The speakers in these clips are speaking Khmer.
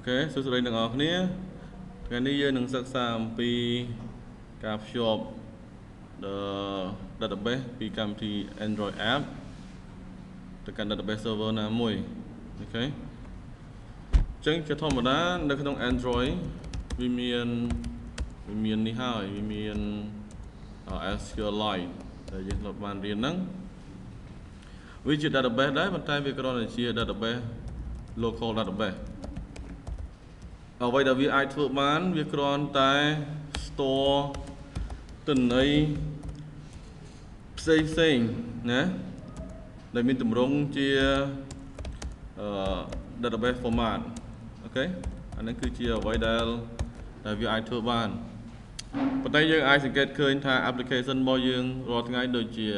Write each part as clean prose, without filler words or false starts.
Okay, so today nang akhirnyaថ្ងៃនេះយើងនឹងសិក្សាអំពីការភ្ជាប់ the database ពីកម្មវិធី Android app ទៅកាន់ database server ណាមួយ Okay អញ្ចឹងជាធម្មតានៅក្នុង Android វាមាននេះហើយវាមាន SQLite ដែលយើងធ្លាប់បានរៀនហ្នឹងវាជា database ដែរប៉ុន្តែវាគ្រាន់តែជា database local database អ្វីដែលវាអាចធ្វើបានវាគ្រាន់តែ store ទិន្នន័យផ្សេងណាដែលមានទម្រង់ជា database format អូខេអានេះគឺជាអ្វីដែលវាអាចធ្វើបានប៉ុន្តែយើងអាចសង្កេតឃើញថា application របស់យើងរាល់ថ្ងៃដូចជា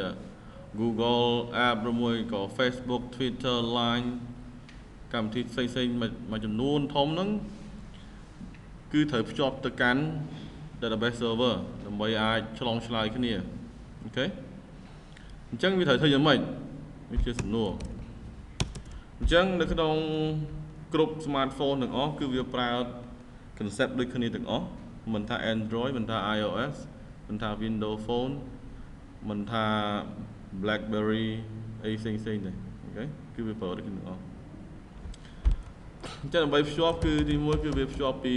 Google App ឬមួយក៏ Facebook Twitter Line កម្មវិធីផ្សេងៗមួយចំនួនធំហ្នឹងគឺត្រូវភ្ជាប់ទៅកាន់ database server ដើម្បីអាចឆ្លងឆ្លើយគ្នាអូខេអញ្ចឹងវាត្រូវធ្វើយ៉ាងម៉េចវាជាសំណួរអញ្ចឹងនៅក្នុងគ្រប់ smartphone ទាំងអស់គឺវាប្រើ concept ដូចគ្នាទាំងអស់មិនថា Android មិនថា iOS មិនថា Windows Phone មិនថា BlackBerry អីផ្សេងៗទេអូខេគឺវាប្រើដូចគ្នាទាំងអស់អញ្ចឹងដើម្បីភ្ជាប់គឺទី1គឺវាភ្ជាប់ពី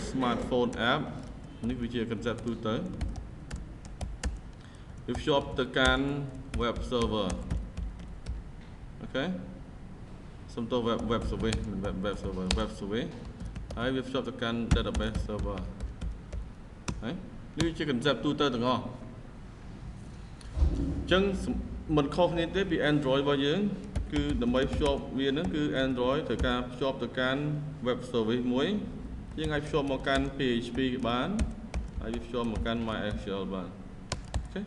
smartphone app នេះវាជា concept ទូទៅវាភ្ជាប់ទៅកាន់ web server អូខេសំដៅ web service មិន web server web service ហើយវាភ្ជាប់ទៅកាន់ database server ហើយនេះជា concept ទូទៅទាំងអស់អញ្ចឹងមិនខុសគ្នាទេពី Android របស់យើងគឺដើម្បីភ្ជាប់វានឹងគឺ Android ត្រូវការភ្ជាប់ទៅកាន់ web service មួយយើងអាចភ្ជាប់មកកាន់ PHP បានហើយវាភ្ជាប់មកកាន់ MySQL បានអូខេ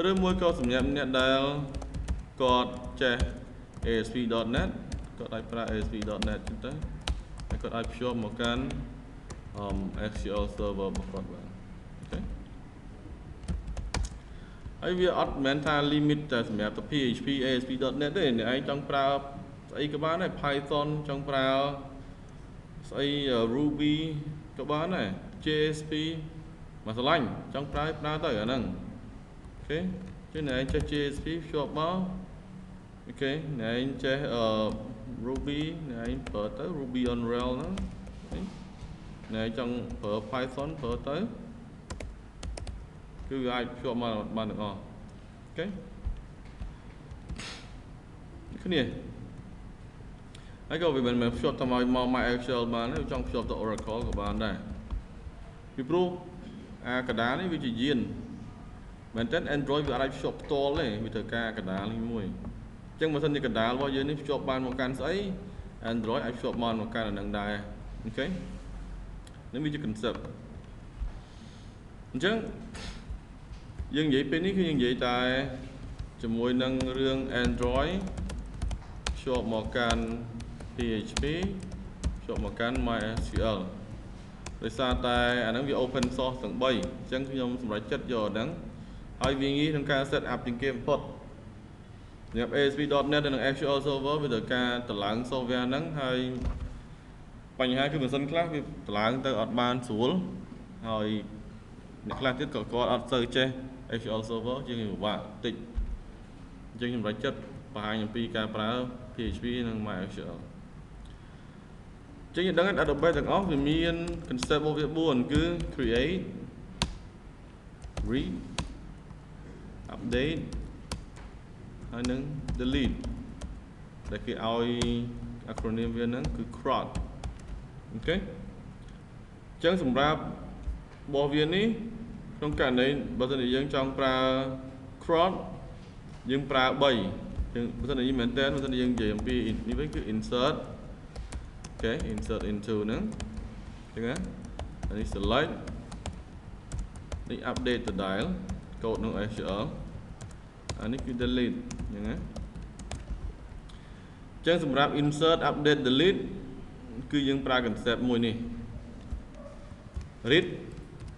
ឬមួយក៏សម្រាប់អ្នកដែលគាត់ចេះ ASP.NET គាត់អាចប្រើ ASP.NET ចឹងទៅហើយគាត់អាចភ្ជាប់មកកាន់ SQL server របស់គាត់បានអូខេហើយវាអត់មែនថា limit តែសម្រាប់តែ PHP ASP.NET ទេអ្នកឯងចង់ប្រើស្អីក៏បានដែរ Python ចង់ប្រើស្អី Ruby ក៏បានដែរ JSP មកស្រឡាញ់ចង់ប្រើទៅអាហ្នឹងអូខេចឹងអ្នកឯងចេះ JSP ភ្ជាប់មកអូខេអ្នកឯងចេះRuby អ្នកឯងប្រើទៅ Ruby on Rails ហ្នឹងអ្នកឯងចង់ប្រើ Python ប្រើទៅគឺវាអាចភ្ជាប់មកបានទាំងអស់អូខេគ្នាហើយក៏វាមិនមែនភ្ជាប់តែមក MySQL បានទេចង់ភ្ជាប់ទៅ Oracle ក៏បានដែរពីព្រោះអាកដាលនេះវាជាយានមែនតើ Android វាអាចភ្ជាប់ផ្ទាល់ទេវាត្រូវការកដាលនេះមួយអញ្ចឹងបើសិនជាកដាលរបស់យើងនេះភ្ជាប់បានមកកាន់ស្អី Android អាចភ្ជាប់បានមកកាន់អានឹងដែរអូខេនេះវាជា concept អញ្ចឹងយើងនិយាយពេលនេះគឺយើងនិយាយតែជាមួយនឹងរឿង Android ភ្ជាប់មកកាន់ PHP ភ្ជាប់មកកាន់ MySQL ដោយសារតែអាហ្នឹងវា open source ទាំង3អញ្ចឹងខ្ញុំសម្រេចចិត្តយកអាហ្នឹងហើយវាងាយក្នុងការ set up ជាងគេបំផុតសម្រាប់ ASP.NET និង SQL server វាត្រូវការតម្លើង software ហ្នឹងហើយបញ្ហាគឺម៉ាស៊ីនខ្លះវាតម្លើងទៅអត់បានស្រួលហើយអ្នកខ្លះទៀតក៏គាត់អត់សូវចេះ SQL server ជាងពិបាកតិចអញ្ចឹងខ្ញុំសម្រេចចិត្តបង្ហាញអំពីការប្រើ PHP និង MySQL អញ្ចឹងយើងដឹងថា database ទាំងអស់វាមាន concept របស់វា4គឺ create read update ហើយនឹង delete ដែលគេឲ្យ acronym វាហ្នឹងគឺ CRUD អូខេអញ្ចឹងសម្រាប់របស់វានេះក្នុងករណីបើសិនជាយើងចង់ប្រើ CRUD យើងប្រើ3យើងបើសិនជាយើងមែនតើបើសិនជាយើងនិយាយអំពីនេះវិញគឺ insert អូខេ insert into ហ្នឹងអញ្ចឹងណានេះ select នេះ update ដដែល code ក្នុង SQL អានេះគឺ delete អញ្ចឹងណាអញ្ចឹងសម្រាប់ insert update delete គឺយើងប្រើ concept មួយនេះ read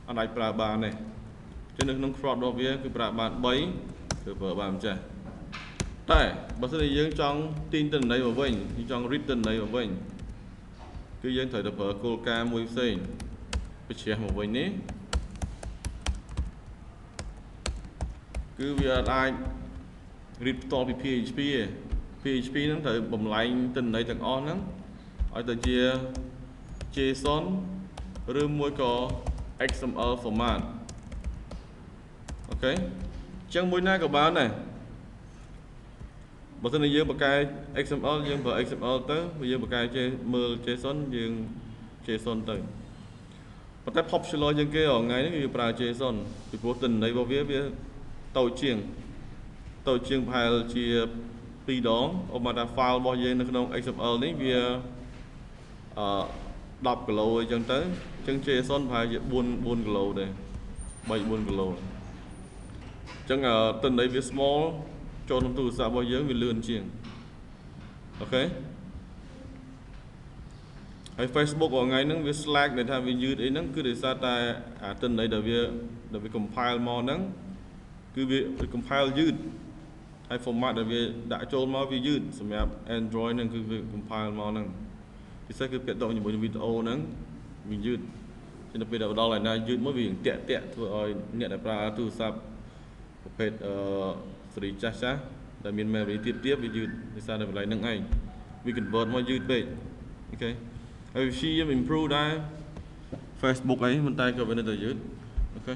អត់អាចប្រើបានទេអញ្ចឹងនៅក្នុង CRUD របស់វាគឺប្រើបាន3គឺប្រើបានម្ចាស់តែបើសិនជាយើងចង់ទាញទិន្នន័យមកវិញយើងចង់ read ទិន្នន័យមកវិញ គឺយើងត្រូវទៅប្រើគោលការណ៍មួយផ្សេងបញ្ជាក់មកវិញនេះគឺវាអាច read ផ្ទាល់ពី PHP ឯង PHP ហ្នឹងត្រូវបំលែងទិន្នន័យទាំងអស់ហ្នឹងឲ្យទៅជា JSON ឬមួយក៏ XML format អូខេអញ្ចឹងមួយណាក៏បានដែរបើមិនយើងបង្កែ XML យើងប្រើ XML ទៅយើងបង្កែមើល JSON យើង JSON ទៅប៉ុន្តែ popular ជាងគេថ្ងៃនេះគឺប្រើ JSON ពីព្រោះទិន្នន័យរបស់វាតូចជាងប្រហែលជា2ដងឧបមាថា file របស់យើងនៅក្នុង XML នេះវា10គីឡូអីចឹងទៅអញ្ចឹង JSON ប្រហែលជា4គីឡូដែរ3-4គីឡូអញ្ចឹងទិន្នន័យវា small ចូលក្នុងទូរស័ព្ទរបស់យើងវាលឿនជាងអូខេហើយ Facebook ថ្ងៃហ្នឹងវា slack ដែលថាវាយឺតអីហ្នឹងគឺដោយសារតែទិន្នន័យដែលវា compile មកហ្នឹងគឺវា compile យឺតហើយ format ដែលវាដាក់ចូលមកវាយឺតសម្រាប់ Android ហ្នឹងគឺវា compile មកហ្នឹងពិសេសគឺពាក់ព័ន្ធជាមួយវីដេអូហ្នឹងវាយឺតចឹងដល់ពេលដល់ឯណាយឺតមកវាតាក់ធ្វើឲ្យអ្នកដែលប្រើទូរស័ព្ទប្រភេទស៊េរីចាស់ដែលមាន memory ទាបវាយឺតដោយសារតែកន្លែងហ្នឹងឯងវា convert មកយឺតពេកអូខេហើយវាព្យាយាម improve ដែរ Facebook អីប៉ុន្តែក៏វានៅតែយឺតអូខេ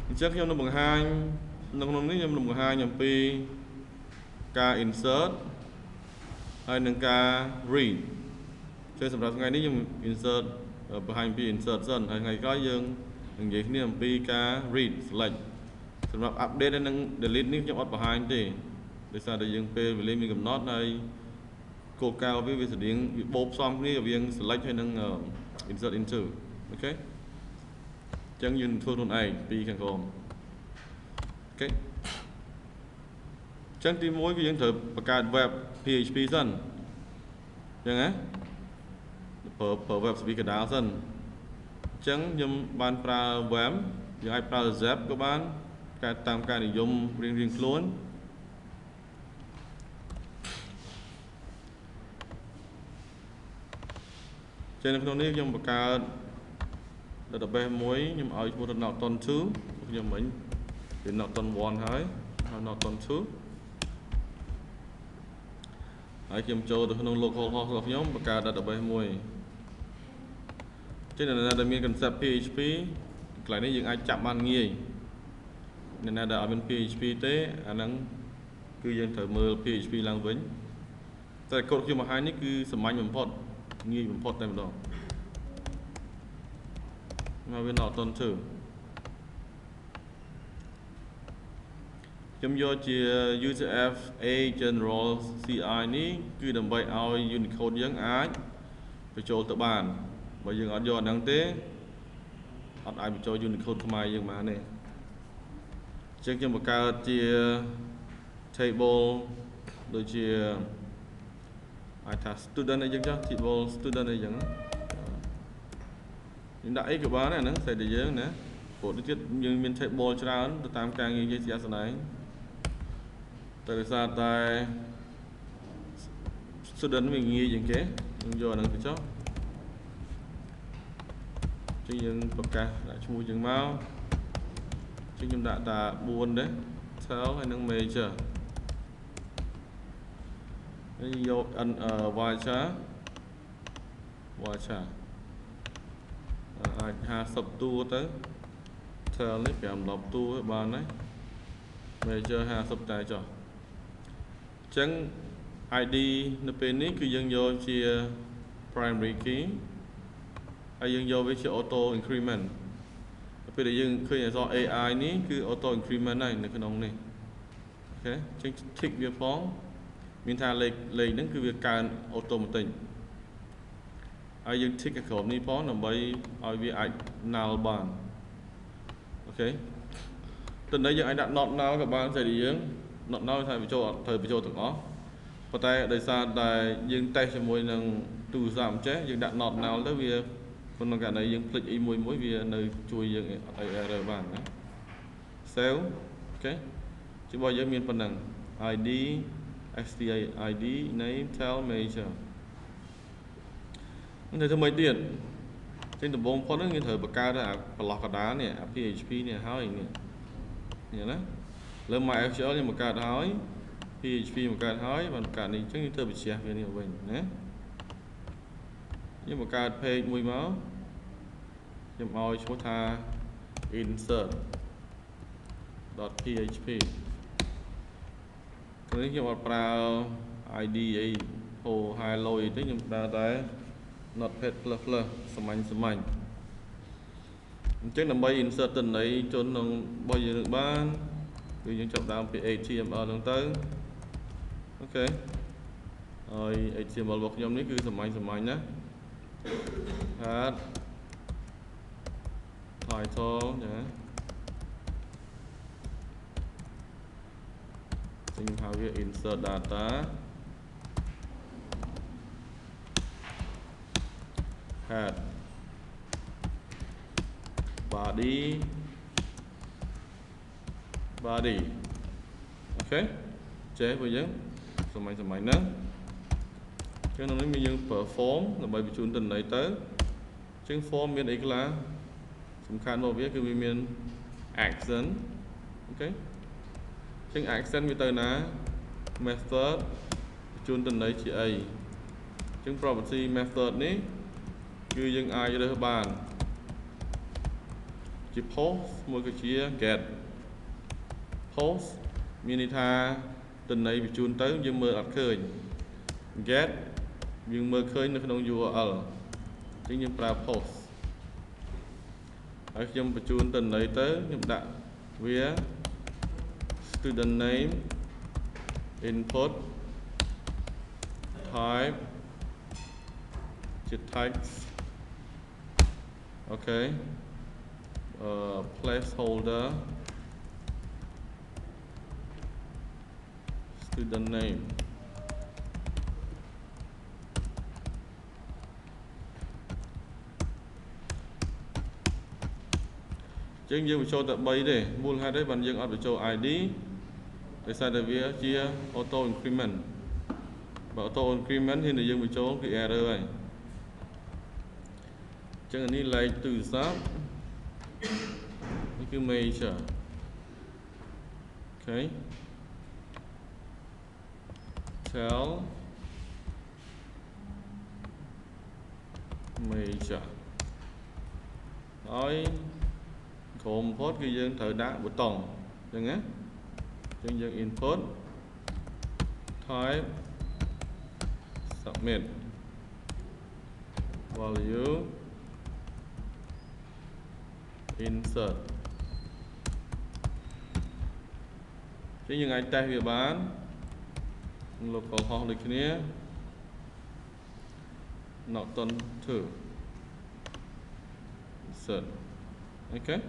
អញ្ចឹងខ្ញុំនឹងបង្ហាញនៅក្នុងនេះខ្ញុំនឹងបង្ហាញអំពីការ insert ហើយនឹងការ read ចឹងសម្រាប់ថ្ងៃនេះខ្ញុំ insert បង្ហាញពី insert សិនហើយថ្ងៃក្រោយយើងនឹងនិយាយគ្នាអំពីការ read select សម្រាប់ update ហើយនឹង delete នេះខ្ញុំអត់បង្ហាញទេដោយសារតែយើងពេលវេលាមានកំណត់ហើយគោលការណ៍វាស្តៀងវាបូកផ្សំគ្នារវាង select ហើយនឹង insert into អូខេអញ្ចឹងយើងធ្វើខ្លួនឯងពីខាងក្រោមអូខេអញ្ចឹងទី1គឺយើងត្រូវបង្កើត web PHP សិនអញ្ចឹងណាប្រើ web service កណ្ដាលសិនអញ្ចឹងខ្ញុំបានប្រើ web យើងអាចប្រើ zap ក៏បានតាមការនិយមរៀងខ្លួនចឹងនៅក្នុងនេះខ្ញុំបង្កើត database មួយខ្ញុំឲ្យឈ្មោះថា Norton 2ខ្ញុំមិញវា Norton 1ហើយ Norton 2ហើយខ្ញុំចូលទៅក្នុង local host របស់ខ្ញុំបង្កើត database មួយចឹងនៅដែលមាន concept PHP កន្លែងនេះយើងអាចចាប់បានងាយនៅណាដែលអត់មាន PHP ទេអាហ្នឹងគឺយើងត្រូវមើល PHP ឡើងវិញតែកូដខ្ញុំបង្ហាញនេះគឺសាមញ្ញបំផុតងាយបំផុតតែម្ដងមកវា Norton 2ខ្ញុំយកជា UTF-8 General CI នេះគឺដើម្បីឲ្យ Unicode យើងអាចបញ្ចូលទៅបានបើយើងអត់យកអាហ្នឹងទេអត់អាចបញ្ចូល Unicode ខ្មែរយើងបានទេចឹងខ្ញុំបង្កើតជា table ដូចជាអាចថា student អីចឹងចុះ table student អីចឹងយើងដាក់អីក៏បានដែរហ្នឹងស្អីតែយើងណាព្រោះដូចទៀតយើងមាន table ច្រើនទៅតាមការងារយើងជាក់ស្ដែងតែដោយសារតែ student វាងាយជាងគេយើងយកអាហ្នឹងទៅចុះចឹងយើងប្រកាសដាក់ឈ្មោះយើងមកចឹងខ្ញុំដាក់តា4ដែរ tel ហើយនឹង major ហើយយក varchar អាច50តួទៅ tel នេះ5-10តួបានហើយ major 50តែចុះអញ្ចឹង ID នៅពេលនេះគឺយើងយកជា primary key ហើយយើងយកវាជា auto increment ពេលដែលយើងឃើញអក្សរ AI នេះគឺ auto increment ហើយនៅក្នុងនេះអូខេអញ្ចឹង tick វាផងមានថាលេខហ្នឹងគឺវាកើន automatic ហើយយើង tick ឲ្យក្រុមនេះផងដើម្បីឲ្យវាអាច null បានអូខេតើយើងអាចដាក់ not null ក៏បានស្អីយើង not null ថាបញ្ចូលត្រូវបញ្ចូលទាំងអស់ប៉ុន្តែដោយសារតែយើងតេស្តជាមួយនឹងទូរស័ព្ទអញ្ចេះយើងដាក់ not null ទៅវាក្នុងករណីយើងភ្លេចអីមួយវានៅជួយយើងអី error បានណា save អូខេជាមួយយើងមានប៉ុណ្ណឹង ID STI ID name tel major Nên thôi mấy tiền trên tầm bông phốt nó như thời bậc cao đó block cả đá nè PHP nè hỏi nè nhớ đó lên mai SQL nhưng mà cả hỏi PHP một cả hỏi và cả này chắc như thời bị chè về nhiều mình nhé nhưng mà cả page mùi máu nhưng mà ôi chúng ta insert .php cái này nhưng mà prao ID ấy hồ hai lôi tới nhưng ta tới notepad plus sầm anh chắc là bay insert tình này cho nó bao giờ được bán từ những chọn down HTML đang tới ok rồi HTML bọc nhóm này cứ sầm anh nhé head title nhé chính how we insert data head body ok chế bây giờ sầm anh nữa cái nó nói mình dùng perform là bởi vì chúng tình lấy tới chứng form miền ấy là sum khăn vào viết cái miền action ok chứng action với tới là method chúng tình lấy chỉ a chứng property method ní cứ dân ai cho đỡ bàn chỉ post một cái chia get post mini tha tình này bị chun tới nhưng mơ đặt khơi get nhưng mơ khơi nó không URL chính như pra post ở trong bị chun tình này tới nhưng đã vía student name input type chữ text ok placeholder student name chứ dương bị cho tận bay để mua hai đấy bạn dương ở bị cho ID để sai để vía chia auto increment và auto increment thì dương bị cho cái error này chẳng hạn như lấy từ sắp cái major ok tell major nói gồm post ghi dân thời đại của tổng đừng á chân dân input type submit value insert chứ những anh tay về bán localhost này not done to insert ok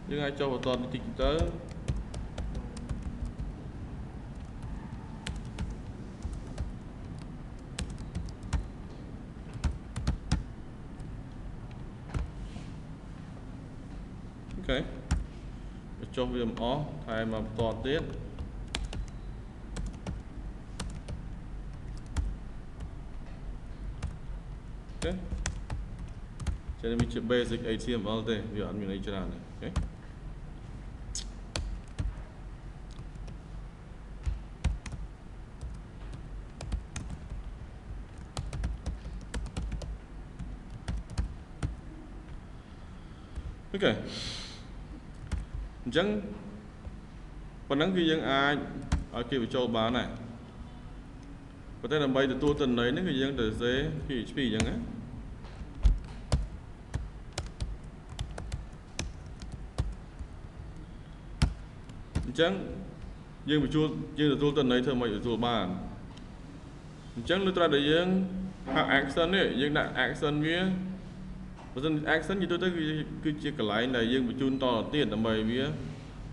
nhưng ai cho vào toàn thì tới ok cho viêm ó thay mà toàn tiết ok cho nên mình chụp basic HTML đây vì anh mình lấy cho nào này ok chẳng phần nắng khi dân ai ở kia bị cho bán này có thể là bay từ tua tình đấy nếu người dân từ dễ PHP chẳng á chẳng dân bị chua dân từ tua tình đấy thôi mà ở tua bàn chẳng lúc ra để dân học action ấy dân đặt action với và dân action như tôi tới cứ chia cả lại này dân bị chun to tiền là mày với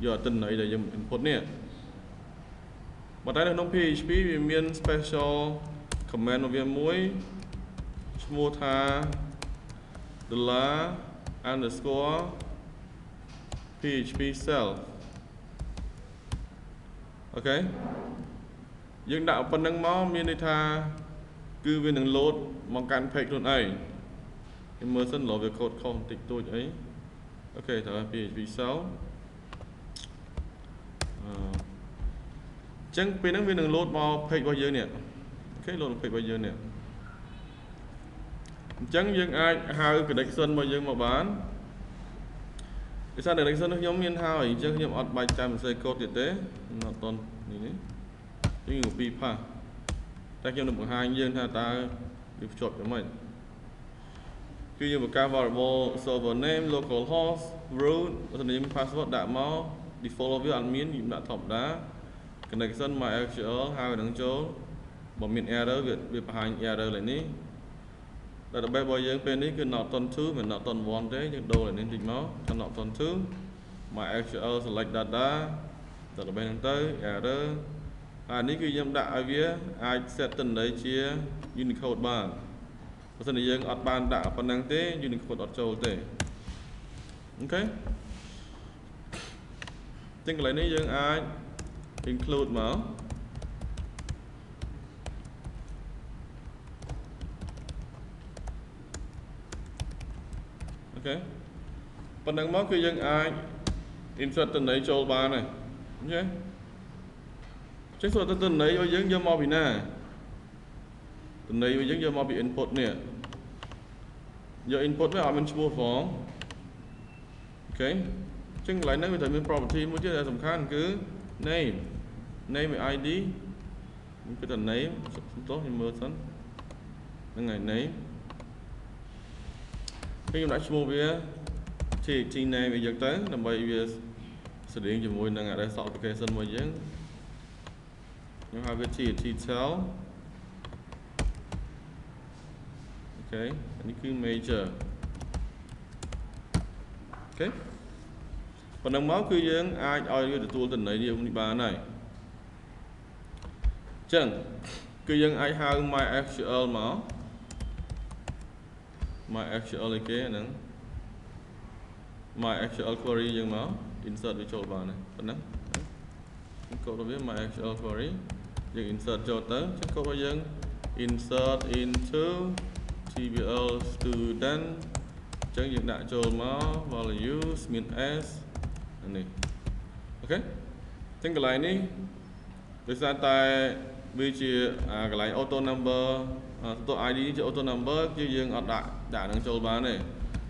giờ tình này là dân input nè mà tại nó PHP vì miền special command của viên muối mua tha $_ underscore PHP self ok dân đạo phần năng máu miền tha cứ viên đừng load mong can page luôn ấy immersion lò về code không tịch tôi ấy ok thở PHP 6 chẳng bên đó viên đừng load vào page bao giờ nè cái load page bao giờ nè chẳng dương ai hai cái connection bao giờ mà bán cái sao connection nó giống như how ấy chứ nhóm ọt bài trăm xây code như thế nó toàn này chứ nhiều pipa ta kiếm được một hai dương ha ta được chọn cho mình khi như một cái variable server name localhost root name password đã máu default với admin cũng đã thọc đá connection MySQL hai đằng chỗ bằng miền error việc hành error lại ní là đặc biệt bây giờ bênนี้คือ not on 2 mà not on 1 thế nhưng đồ lại nên trình máu cho not on 2 MySQL select data đặc biệt bên tới error níคือยังដាក់ឲ្យវាអាច set ទៅនៃជា Unicode បានបើមិនយើងអត់បានដាក់ប៉ុណ្ណឹងទេ Unicode អត់ចូលទេអូខេចឹងកន្លែងនេះយើងអាច include មកអូខេប៉ុណ្ណឹងមកគឺយើងអាច insert ទៅនៃចូលបានហើយអូខេចេះសួរទៅន័យឲ្យយើងយកមកពីណាន័យឲ្យយើងយកមកពី input នេះយក input វាអត់មានឈ្មោះផងអូខេចឹងកន្លែងហ្នឹងវាត្រូវមាន property មួយទៀតដែលសំខាន់គឺ name ឯ ID មិនគឺតែ name សំទោសខ្ញុំមើលសិនហ្នឹងហើយ name ខ្ញុំដាក់ឈ្មោះវា txt name វាយកទៅដើម្បីវាស្តៀងជាមួយនឹង REST application មួយយើងខ្ញុំហៅវា txt cell អូខេនេះគឺ major អូខេប៉ុណ្ណឹងមកគឺយើងអាចឲ្យវាទទួលតំណែងនេះបានហើយអញ្ចឹងគឺយើងអាចហៅ MySQL មក MySQL ឯគេហ្នឹង MySQL query យើងមក insert វាចូលបានហើយប៉ុណ្ណឹងកូដរបស់វា MySQL query យើង insert ចូលទៅចឹងកូដរបស់យើង insert into tbl student ចឹងយើងដាក់ចូលមក values មាន s នេះអូខេចឹងកន្លែងនេះដោយសារតែវាជាកន្លែង auto number ទៅ ID ជា auto number គឺយើងអត់ដាក់នឹងចូលបានទេ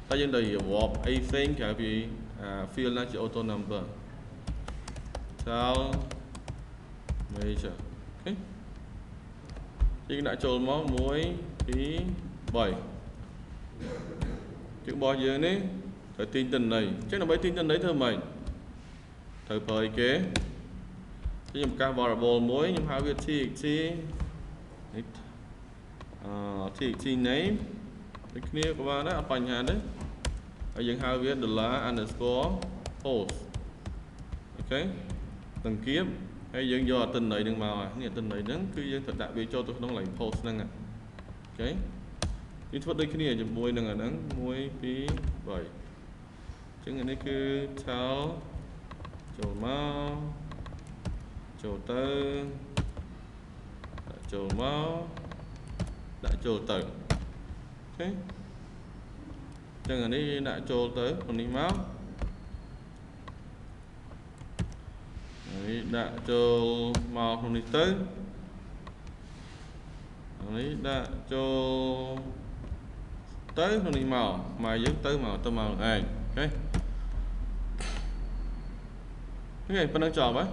តែយើងត្រូវរាប់អីផ្សេងក្រៅពី field ណាជា auto number cell major អូខេយើងដាក់ចូលមក1 2 3គឺរបស់យើងនេះត្រូវទាញតំណែងអញ្ចឹងដើម្បីទាញតំណែងធ្វើម៉េចត្រូវប្រើអីគេខ្ញុំប្រកាស variable មួយខ្ញុំហៅវា txt txt name ដូចគ្នាក៏បានដែរអត់បញ្ហាទេហើយយើងហៅវា $_post អូខេតង្កៀបហើយយើងយកអតិន័យនឹងមកនេះអតិន័យហ្នឹងគឺយើងត្រូវដាក់វាចូលទៅក្នុង line post ហ្នឹងអូខេយើងធ្វើដូចគ្នាជាមួយនឹងអាហ្នឹង1 2 3អញ្ចឹងនេះគឺ tell ចូលមកចូលទៅដាក់ចូលមកដាក់ចូលទៅអូខេចឹងអានេះដាក់ចូលទៅក្នុងនេះមកនេះដាក់ចូលមកក្នុងនេះទៅនេះដាក់ចូលទៅក្នុងនេះមកយើងទៅមកឯងអូខេអូខេប៉ុណ្ណឹងចប់ហើយ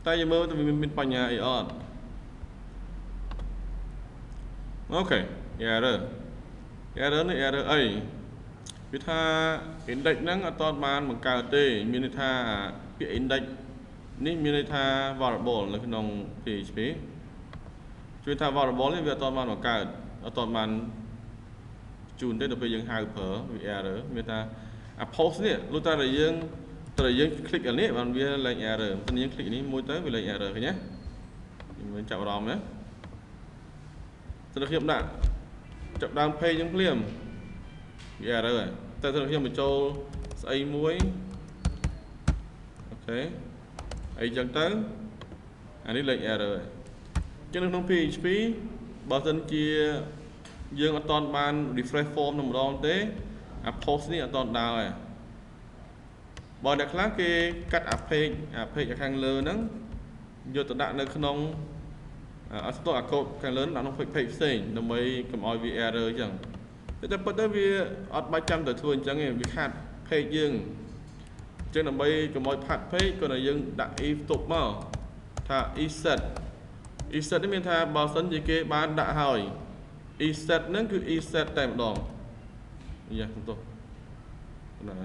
តែយើងមើលទៅមានបញ្ហាអីអត់អូខេ error នេះ error អីវាថា index ហ្នឹងអត់ទាន់បានបង្កើតទេមានន័យថាពាក្យ index នេះមានន័យថា variable នៅក្នុង PHP ជួយថា variable នេះវាអត់ទាន់បានបង្កើតអត់ទាន់បានជូនទេដល់ពេលយើងហៅប្រើវា error មានថា post នេះលុះតែយើងคลิกអានេះបានវាលេង error តែយើងคลิกនេះមួយទៅវាលេង error ឃើញទេយើងចាប់អារម្មណ៍ណាតែខ្ញុំដាក់ចាប់ដើម page យើងភ្លាមវា error ហើយតែខ្ញុំបញ្ចូលស្អីមួយអូខេអីចឹងទៅអានេះលេខ error ហើយចឹងនៅក្នុង PHP បើសិនជាយើងអត់តន់បាន refresh form ម្ដងទេអា post នេះអត់តន់ដើរទេបើអ្នកខ្លះគេកាត់អា page ខាងលើហ្នឹងយកទៅដាក់នៅក្នុងអត់ស្ទោះអា code ខាងលើដាក់ក្នុង page ផ្សេងដើម្បីកុំឲ្យវា error អញ្ចឹងតែប៉ុន្តែវាអត់បាច់ចាំទៅធ្វើអញ្ចឹងទេវាខាត់ page យើងអញ្ចឹងដើម្បីកុំឲ្យផាត់ page គាត់ឲ្យយើងដាក់ if ទុកមកថា ESET នេះមានថាបើសិនជាគេបានដាក់ហើយ ESET ហ្នឹងគឺ ESET តែម្ដងយ៉ាខ្ញុំទោះណា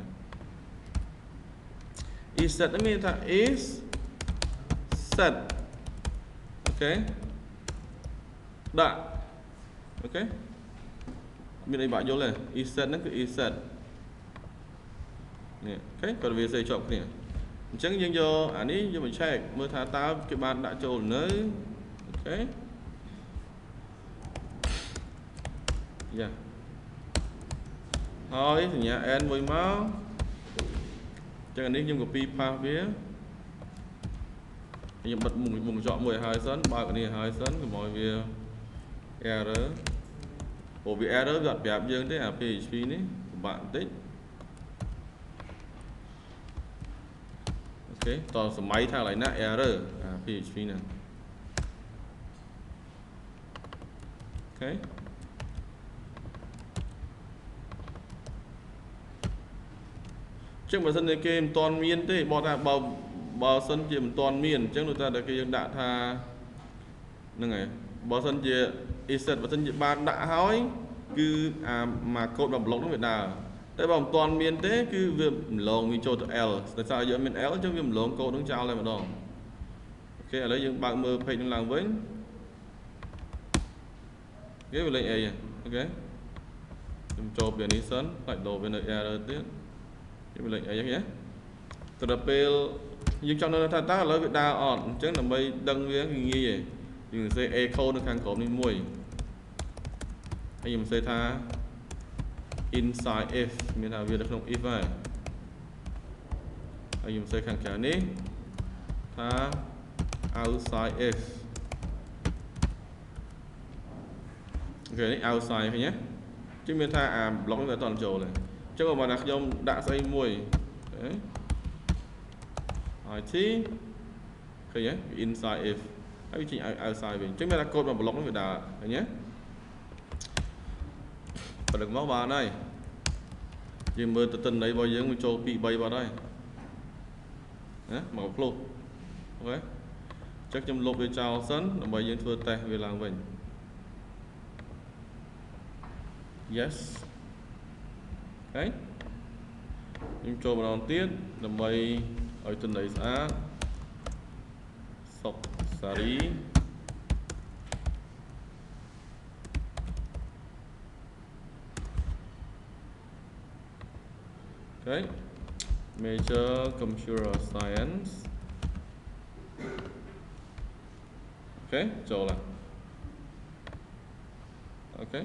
ESET នេះមានថា is set អូខេដាក់អូខេមានអីបាក់យល់ទេ ESET ហ្នឹងគឺ ESET នេះអូខេគាត់វាសេជាប់គ្នាអញ្ចឹងយើងយកអានេះយកមក check មើលថាតើគេបានដាក់ចូលនៅអូខេយ៉ាហើយសញ្ញា n មួយមកចឹងអានេះខ្ញុំ copy paste វាខ្ញុំបិទមុខកញ្ចក់មួយឲ្យហើយសិនបើកនេះឲ្យហើយសិនកុំឲ្យវា error ព្រោះវា error វាអត់ប្រាប់យើងទេអា PHP នេះពិបាកបន្តិចអូខេតសម័យថាកន្លែងណា error អា PHP ហ្នឹងអូខេចឹងបើសិនជាគេមិនទាន់មានទេบอกថាបើសិនជាមិនទាន់មានអញ្ចឹងដូចតែគេយើងដាក់ថាហ្នឹងហើយបើសិនជា ESET បើសិនជាបានដាក់ហើយគឺអាមកកូដរបស់ block ហ្នឹងវាដើរតែបើមិនទាន់មានទេគឺវាម្លងវាចូលទៅ L ដោយសារយើងមាន L អញ្ចឹងវាម្លងកូដហ្នឹងចោលតែម្ដងអូខេឥឡូវយើងបើកមើល page ហ្នឹងឡើងវិញគេវាលេខអីអូខេខ្ញុំចូលពីនេះសិនផ្លាច់ដូរវានៅ error ទៀតវាលេខអីហ្នឹងទៅដល់ពេលយើងចង់ដឹងថាតើឥឡូវវាដើរអត់អញ្ចឹងដើម្បីដឹងវាគឺងាយឯងយើងសរសេរ A code នៅខាងក្រោមនេះមួយហើយខ្ញុំសរសេរថា inside if មានថាវានៅក្នុង if ហើយខ្ញុំសរសេរខាងក្រៅនេះថា outside if អូខេនេះ outside ឃើញទេជិះមានថាអា block នេះវាអត់តន់ចូលទេអញ្ចឹងបើណាខ្ញុំដាក់ស្អីមួយIT ឃើញទេ inside if ហើយវាចេញ outside វិញអញ្ចឹងមានថាកូដរបស់ block នេះវាដើរឃើញទេបើដឹកមកបានហើយយើងមើលទៅទិន្នន័យរបស់យើងវាចូល2 3បាត់ហើយណាមកផ្លុះអូខេអញ្ចឹងខ្ញុំលុបវាចោលសិនដើម្បីយើងធ្វើតេស្តវាឡើងវិញ yes អូខេខ្ញុំចូលម្ដងទៀតដើម្បីឲ្យទិន្នន័យស្អាតសុកសារីអូខេ Major Computer Science អូខេចូលឡាអូខេ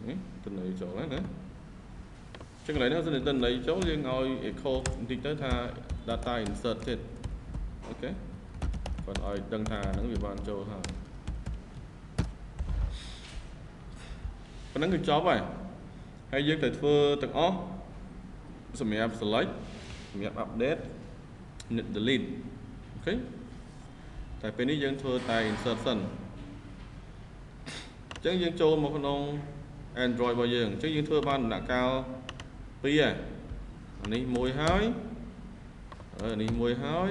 នេះទិន្នន័យចូលហើយណាចឹងកន្លែងនេះសិនតែទិន្នន័យចូលយើងឲ្យ echo បន្តិចទៅថា data inserted អូខេគាត់ឲ្យដឹងថាហ្នឹងវាបានចូលហើយប៉ុណ្ណឹងគឺចប់ហើយយើងត្រូវធ្វើទាំងអស់សម្រាប់ select សម្រាប់ update delete អូខេតែពេលនេះយើងធ្វើតែ insert សិនអញ្ចឹងយើងចូលមកក្នុង Android របស់យើងអញ្ចឹងយើងធ្វើបានដំណាក់កាល2ហើយនេះមួយហើយនេះមួយហើយ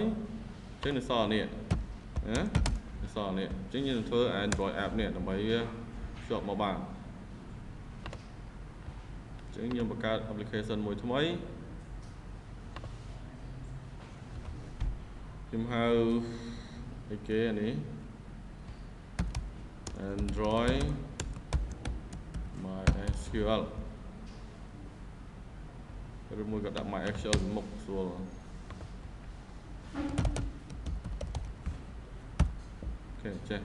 អញ្ចឹងនៅសល់នេះណានៅសល់នេះអញ្ចឹងយើងនឹងធ្វើ Android app នេះដើម្បីវាភ្ជាប់មកបានអញ្ចឹងយើងបង្កើត application មួយថ្មីខ្ញុំហៅអីគេអានេះ Android MySQL ឬមួយក៏ដាក់ MySQL មុខស្រួលអូខេចេះ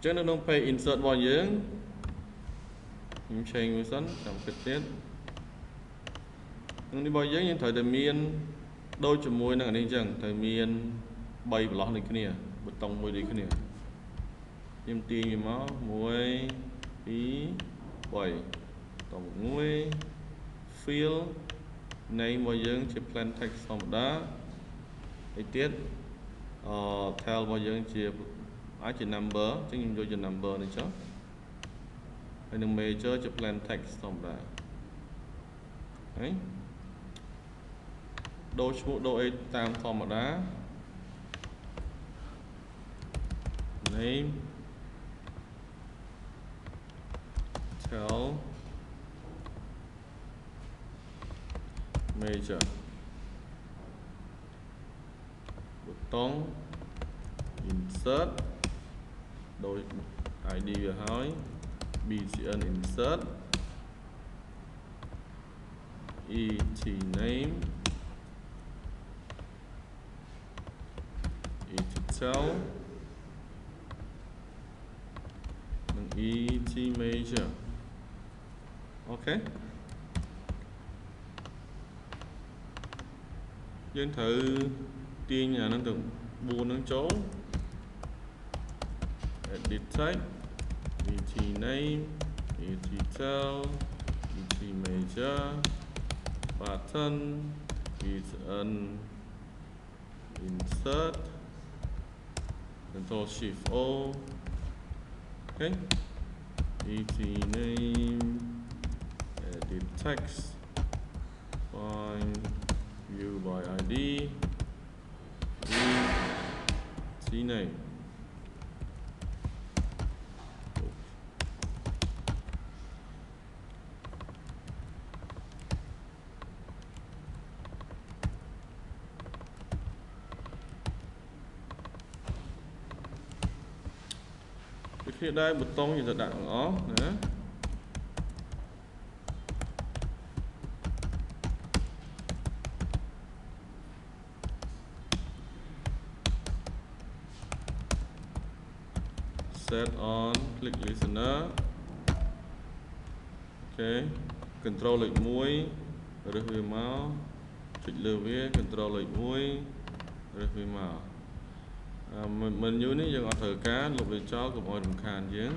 ចឹងនៅក្នុង page insert របស់យើងខ្ញុំ change មួយសិនចាំគិតទៀត Nên đi bao giờ nhưng thời đại miền đôi chùm môi năng anh chẳng thời miền bay vào lót này cái này bật tông môi đi cái này nhưng tiền gì máu môi ý bay tổng môi fill này bao giờ chỉ plan text xong đó để tiết theo bao giờ chỉ ai chỉ number chứ nhưng vô chỉ number này chứ hay đừng major chỉ plan text xong đó đấy đôi số đôi tam form ở đó name tell major button insert đôi ID vừa hỏi bcn insert et name et tell and et major ok dân thử tiên nhà nó từng buồn nó chỗ edit text et name et tell et major button button insert Control Shift O okay et name edit text find view by ID et name khi đây một tông thì đặt nó nữa set on click listener ok control lệch mũi rồi về máu chỉnh lừa với control lệch mũi rồi về máu mình như này giờ thử cá lục để cho của mọi đồng khàn chứ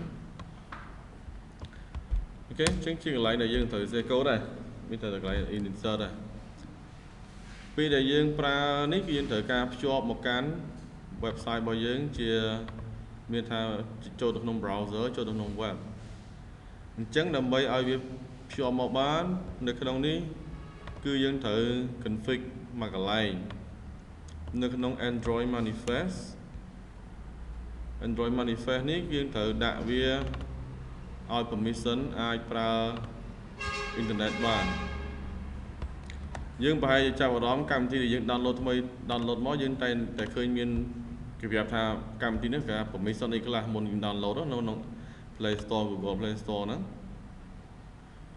ok chính chỉ lại để dương thử xe code này bây giờ lại insert này bây giờ dương pra nick dương thử cá cho một cán website bao dương chia miền tha cho được nông browser cho được nông web chẳng đầm bay ai việc cho một bán được cái đồng ní cứ dương thử config mà cái này được cái nông Android manifest ní dương thử đại vía ai permission ai pra internet bán dương bài chào vào đó cầm thì dương download mỗi dương tay tại khơi miền cái việc thà cầm tí nữa cả permission này là một download đó nó Play Store Google Play Store đó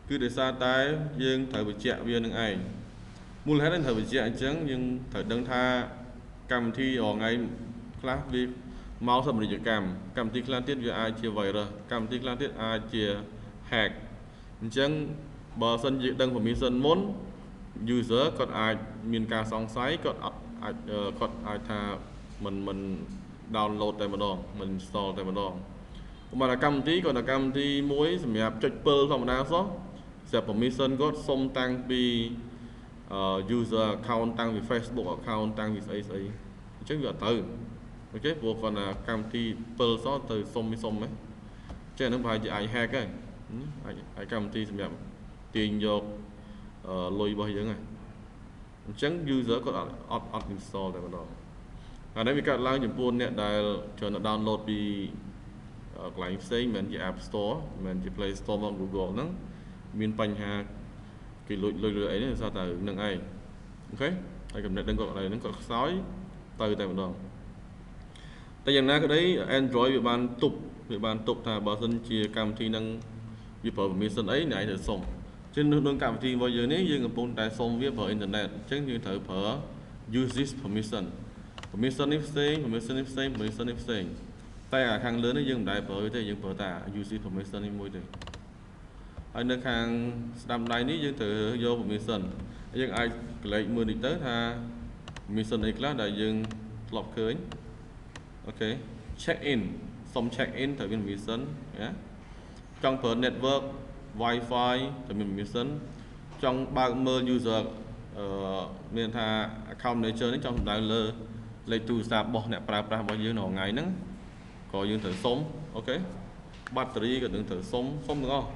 cứ để xa tay dương thử bị chẹt viên những ai mua hết đến thử bị chẹt chẳng nhưng thử đăng tha cầm thi ở ngay class việc máu sầm để cầm thi class tiết về ai chia vậy rồi cầm thi class tiết ai chia hack chẳng bờ sân dự đăng permission muốn user còn ai miền ca song sái còn ai thà mình download tại một đòn mình install tại một đòn mà là cầm tí còn là cầm tí muối sầm nhạt chụp pearl xong nào số sẽ permission có xong tăng vì user account tăng vì Facebook account tăng vì ấy chứ giờ từ ok vô còn là cầm tí pearl số từ xong ấy chứ nó phải chỉ ai hack ấy ai cầm tí sầm nhạt tiền vô lôi bao nhiêu này chẳng user có install tại một đòn nếu vì các lang chụp buôn nè đại cho nó download đi lại xây mình chỉ App Store mình chỉ Play Store và Google nó miền Pành Hà cái lối ấy là sao từ nâng ai ok ai cầm đừng gọi này nó còn sói từ tại một đoạn tại vì cái đấy Android bị ban tục thà bảo dân chia cam thi năng vì permission ấy này để xong trên đường cam thi bao giờ nếu như người buôn tại xong viết vào internet chắc như thử phở use this permission if saying tay à khang lớn nó dừng đại bởi thế dừng bởi ta use permission in môi trường ở nơi khang đam đáy ní dừng từ vô permission យើងអាចកលេចមើលនេះទៅថា mission អីខ្លះដែលយើងធ្លាប់ឃើញ អូខេ check in សុំ check in ត្រូវមាន mission ណាចង់ប្រើ network Wi-Fi ត្រូវមាន mission ចង់បើកមើល user មានថា account manager នេះចង់សម្ដៅលើលេខទូរស័ព្ទរបស់អ្នកប្រើប្រាស់របស់យើងនៅថ្ងៃហ្នឹងក៏យើងត្រូវសុំអូខេ battery ក៏នឹងត្រូវសុំទាំងអស់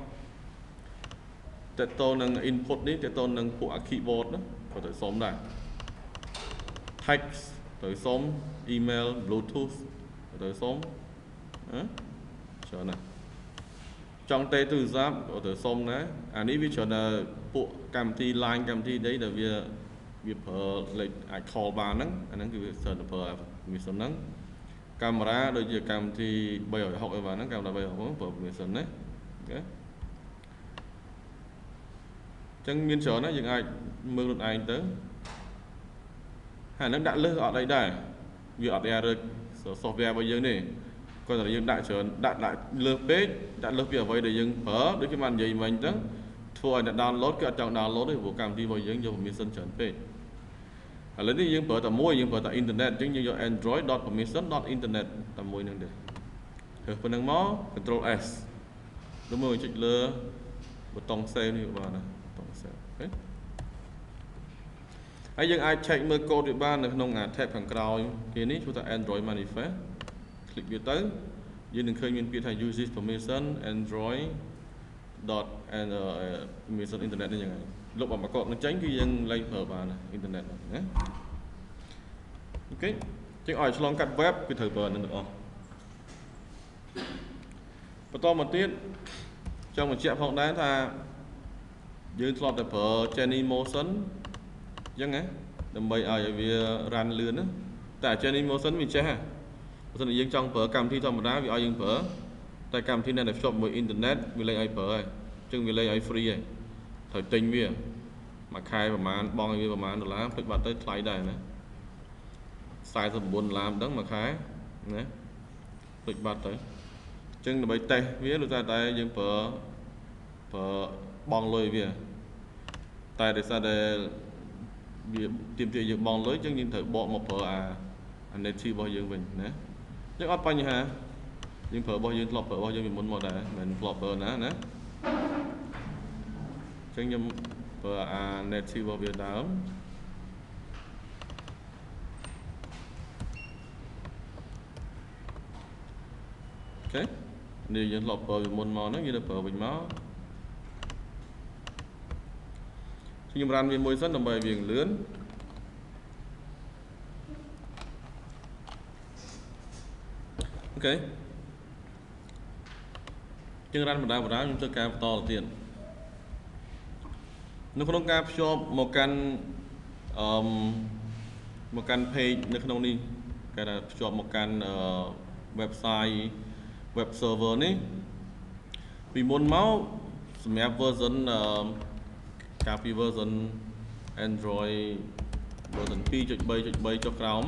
តើតើនឹង input នេះតើតើនឹងពួក keyboard ណាក៏ត្រូវសុំដែរ text ត្រូវសុំ email bluetooth ត្រូវសុំច្រើនណាស់ចង់ទេទូរស័ព្ទក៏ត្រូវសុំដែរអានេះវាច្រើនតែពួកកម្មវិធី line កម្មវិធីđấyដែលវាប្រើលេខអាច call បានហ្នឹងអាហ្នឹងគឺវាច្រើនតែប្រើ mission ហ្នឹងកាមេរ៉ាដូចជាកម្មវិធី360អីបានហ្នឹងកាមេរ៉ា360ប្រើ mission ណាអូខេចឹងមានច្រើនណាស់យើងអាចមើលខ្លួនឯងទៅហើយនឹងដាក់លើសអត់អីដែរវាអត់ error software របស់យើងទេគាត់តែយើងដាក់ច្រើនដាក់លើសពេកដាក់លើសពីអ្វីដែលយើងប្រើដូចគេបាននិយាយមិញទៅធ្វើឲ្យអ្នក download គឺអត់ចង់ download ទេព្រោះកម្មវិធីរបស់យើងយក permission ច្រើនពេកឥឡូវនេះយើងប្រើតែមួយយើងប្រើតែ internet អញ្ចឹងយើងយក android.permission.internet តែមួយហ្នឹងទេធ្វើប៉ុណ្្នឹងមក control S ឬមកចុចលើប៊ូតុង save នេះបានណាប៊ូតុង save អូខេហើយយើងអាច check មើល code វាបាននៅក្នុង tab ខាងក្រោយគេនេះឈ្មោះថា Android Manifest click វាទៅយើងនឹងឃើញមានពាក្យថា uses permission android permission internet នេះយ៉ាងហ្នឹងលុបអមកកនឹងចេញគឺយើងលែងប្រើបានអ៊ីនធឺណិតណាអូខេចឹងឲ្យឆ្លងកាត់ web គឺត្រូវប្រើនឹងទាំងអស់បន្តមកទៀតចង់បញ្ជាក់ផងដែរថាយើងធ្លាប់តែប្រើ Jenny Motion អញ្ចឹងណាដើម្បីឲ្យវា run លឿនណាតែ Jenny Motion វាចេះហ่ะបើមិនយើងចង់ប្រើកម្មវិធីធម្មតាវាឲ្យយើងប្រើតែកម្មវិធីដែលភ្ជាប់ជាមួយអ៊ីនធឺណិតវាលែងឲ្យប្រើហើយអញ្ចឹងវាលែងឲ្យ free ហើយត្រូវទិញវាមួយខែប្រហែលបងឲ្យវាប្រហែល$ភ្លេចបាត់ទៅថ្លៃដែរណា$49ម្ដងមួយខែណាភ្លេចបាត់ទៅអញ្ចឹងដើម្បីតេស្តវាដូចតែយើងប្រើបងលុយវាតែដោយសារតែវាទាមទារយើងបងលុយអញ្ចឹងយើងត្រូវបកមកប្រើអា native របស់យើងវិញណាអញ្ចឹងអត់បញ្ហាយើងប្រើរបស់យើងធ្លាប់ប្រើរបស់យើងពីមុនមកដែរមិនធ្លាប់ប្រើណាអញ្ចឹងខ្ញុំប្រើអា native របស់វាដើមអូខេនេះយើងធ្លាប់ប្រើពីមុនមកហ្នឹងយើងទៅប្រើវិញមកខ្ញុំរ៉ាន់វាមួយសិនដើម្បីឲ្យវាលឿនអូខេជាងរ៉ាន់បណ្ដាខ្ញុំធ្វើការបន្តទៅទៀតនៅក្នុងការភ្ជាប់មកកាន់ page នៅក្នុងនេះគេថាភ្ជាប់មកកាន់ website web server នេះពីមុនមកសម្រាប់ version កាលពី version Android version 2.3.3 ចុះក្រោម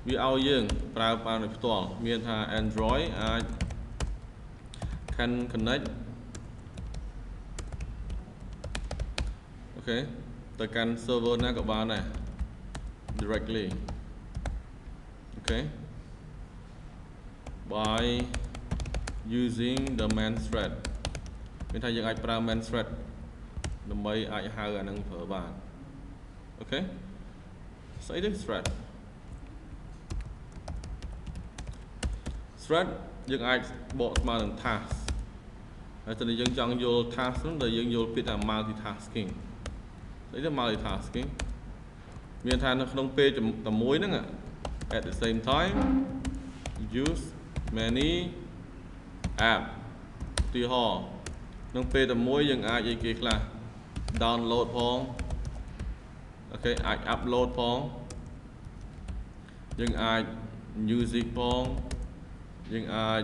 វាឲ្យយើងប្រើបានដោយផ្ទាល់មានថា Android អាច can connect អូខេទៅកាន់ server ណាក៏បានដែរ directly អូខេ by using the main thread មានថាយើងអាចប្រើ main thread ដើម្បីអាចហៅអានឹងប្រើបានអូខេស្អីទៅ thread យើងអាចបកស្មើនឹង task ហើយតើយើងចង់យល់ task នោះដែលយើងយល់ពាក្យថា multitasking ស្អីទៅ multitasking មានថានៅក្នុងពេលតែមួយហ្នឹង at the same time use many app ទីហោក្នុងពេលតែមួយយើងអាចអីគេខ្លះ download ផងអូខេអាច upload ផងយើងអាច music ផងយើងអាច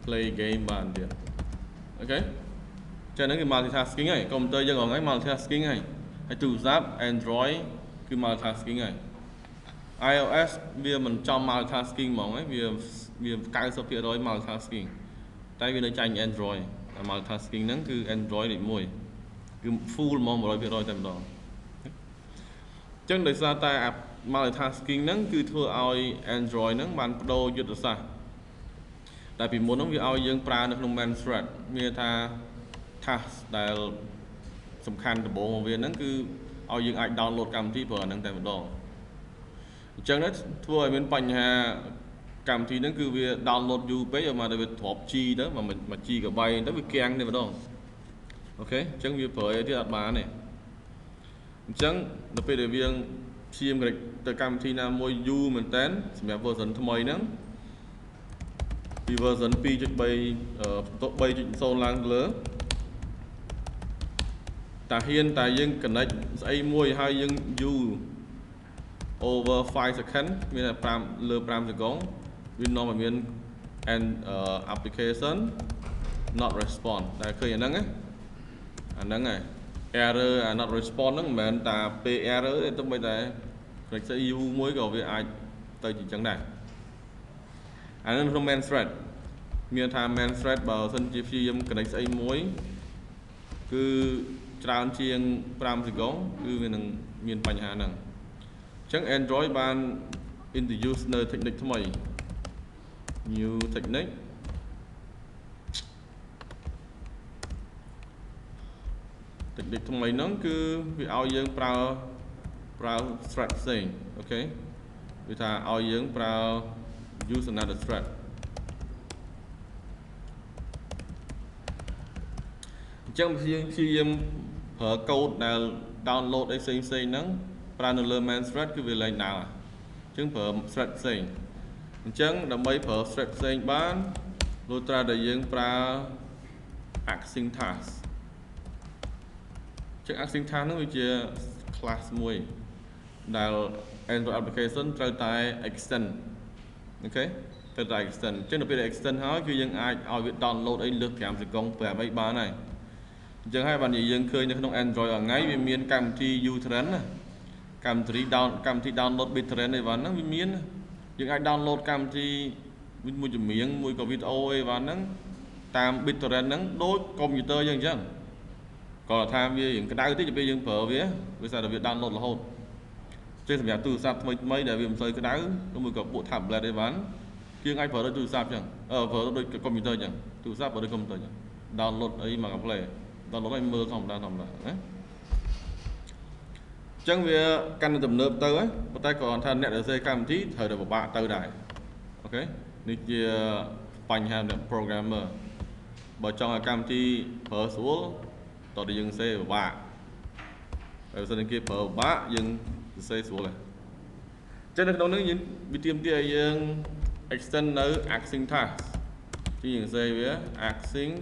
play game បានទៀតអូខេចឹងហ្នឹងគឺ multitasking ហើយកុំព្យូទ័រយើងហ្នឹង multitasking ហើយទូរស័ព្ទ Android គឺ multitasking ហើយ iOS វាមិនចំ multitasking ហ្មងហើយវា 90% multitasking តែវានៅចាញ់ Android multitasking ហ្នឹងគឺ Android លេខ1 គឺ full ហ្មង 100% តែម្ដងចឹងដោយសារតែ multitasking ហ្នឹងគឺធ្វើឲ្យ Android ហ្នឹងបានបដូរយុទ្ធសាស្ត្រតែពីមុនហ្នឹងវាឲ្យយើងប្រើនៅក្នុង main thread មានថា task ដែលសំខាន់ដំបូងរបស់វាហ្នឹងគឺឲ្យយើងអាច download កម្មវិធីប្រើអាហ្នឹងតែម្ដងអញ្ចឹងទៅធ្វើឲ្យមានបញ្ហាកម្មវិធីហ្នឹងគឺវា download យូរពេកឲ្យមកដល់វា drop G ទៅ1 GB ទៅវាគាំងតែម្ដងអូខេអញ្ចឹងវាប្រើអីទៀតអត់បានទេអញ្ចឹងដល់ពេលដែលយើងព្យាយាមទៅកម្មវិធីណាមួយយូរមែនតើសម្រាប់ version ថ្មីហ្នឹងពី version 2.3 3.0 ឡើងលើតែហ៊ានតែយើង connect ស្អីមួយហើយយើង use over 5 second មានតែ5លើ5សកុងវានាំឲ្យមាន application not respond តែឃើញអាហ្នឹងហើយ error not respond ហ្នឹងមិនមែនតែពេល error ទេទោះបីតែ connect ស្អីយូរមួយក៏វាអាចទៅជាអញ្ចឹងដែរអាហ្នឹងក្នុង main thread មានថា main thread បើសិនជាព្យាយាម connect ស្អីមួយគឺច្រើនជាង5សកុងគឺវានឹងមានបញ្ហាហ្នឹងអញ្ចឹង Android បាន introduce នៅ technique ថ្មី new technique ថ្មីហ្នឹងគឺវាឲ្យយើងប្រើ thread ផ្សេងអូខេវាថាឲ្យយើងប្រើ use another thread អញ្ចឹងព្យាយាមប្រើ code ដែល download អីផ្សេងហ្នឹងប្រើនៅលើ main thread គឺវាលែងដើរអញ្ចឹងប្រើ thread ផ្សេងអញ្ចឹងដើម្បីប្រើ thread ផ្សេងបានលុះត្រាតែយើងប្រើ async task ចឹង async task ហ្នឹងវាជា class មួយដែល Android application ត្រូវតែ extend អូខេត្រូវតែ extend ចឹងដល់ពេល extend ហើយគឺយើងអាចឲ្យវា download អីលើស5សកុង5អីបានហើយអញ្ចឹងហើយបានយើងឃើញនៅក្នុង Android ថ្ងៃវាមានកម្មវិធី U-Trend ណាកម្មវិធី download BitTorrent អីវ៉ាន់ហ្នឹងវាមានយើងអាច download កម្មវិធីមួយចម្រៀងមួយក៏វីដេអូអីវ៉ាន់ហ្នឹងតាម BitTorrent ហ្នឹងដូចកុំព្យូទ័រយើងអញ្ចឹងគាត់ថាវារៀងក្តៅតិចពេលយើងប្រើវាសារតែវា download រហូតចេះសម្រាប់ទូរស័ព្ទថ្មីដែលវាមិនសូវក្តៅឬមួយក៏ពួក tablet អីវ៉ាន់យើងអាចប្រើដូចទូរស័ព្ទអញ្ចឹងប្រើដូចកុំព្យូទ័រអញ្ចឹងទូរស័ព្ទប្រើដូចកុំព្យូទ័រអញ្ចឹង download អីមក play download ឲ្យមើលធម្មតាណាអញ្ចឹងវាកាន់តែទំនើបទៅប៉ុន្តែគាត់ថាអ្នកដែលសេកម្មវិធីត្រូវតែពិបាកទៅដែរអូខេនេះជាបញ្ហានៃ programmer បើចង់ឲ្យកម្មវិធីប្រើស្រួលតើយើងសេពិបាកបើសិនគេប្រើពិបាកយើងសេស្រួលដែរចឹងនៅក្នុងនេះយើងវាទាមទារឲ្យយើង extend នៅ async task ជាយើងសេវា async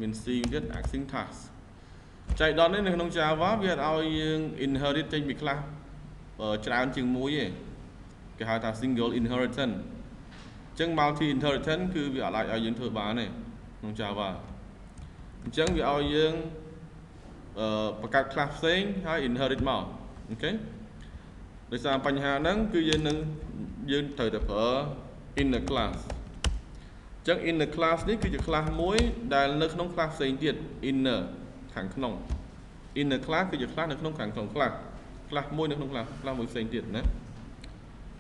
មាន C ទៀត async task ចៃដន្យនេះនៅក្នុង Java វាឲ្យយើង inherit ចេញពី class ច្រើនជាងមួយទេគេហៅថា single inheritance អញ្ចឹង multi inheritance គឺវាអាចឲ្យយើងធ្វើបានទេក្នុង Java អញ្ចឹងវាឲ្យយើងបង្កើត class ផ្សេងហើយ inherit មកអូខេដោយសារបញ្ហាហ្នឹងគឺយើងត្រូវតែប្រើ inner class អញ្ចឹង inner class នេះគឺជា class មួយដែលនៅក្នុង class ផ្សេងទៀត inner ខាងក្នុង inner class គឺជា class នៅក្នុងខាងក្នុង class មួយនៅក្នុង class មួយផ្សេងទៀតណា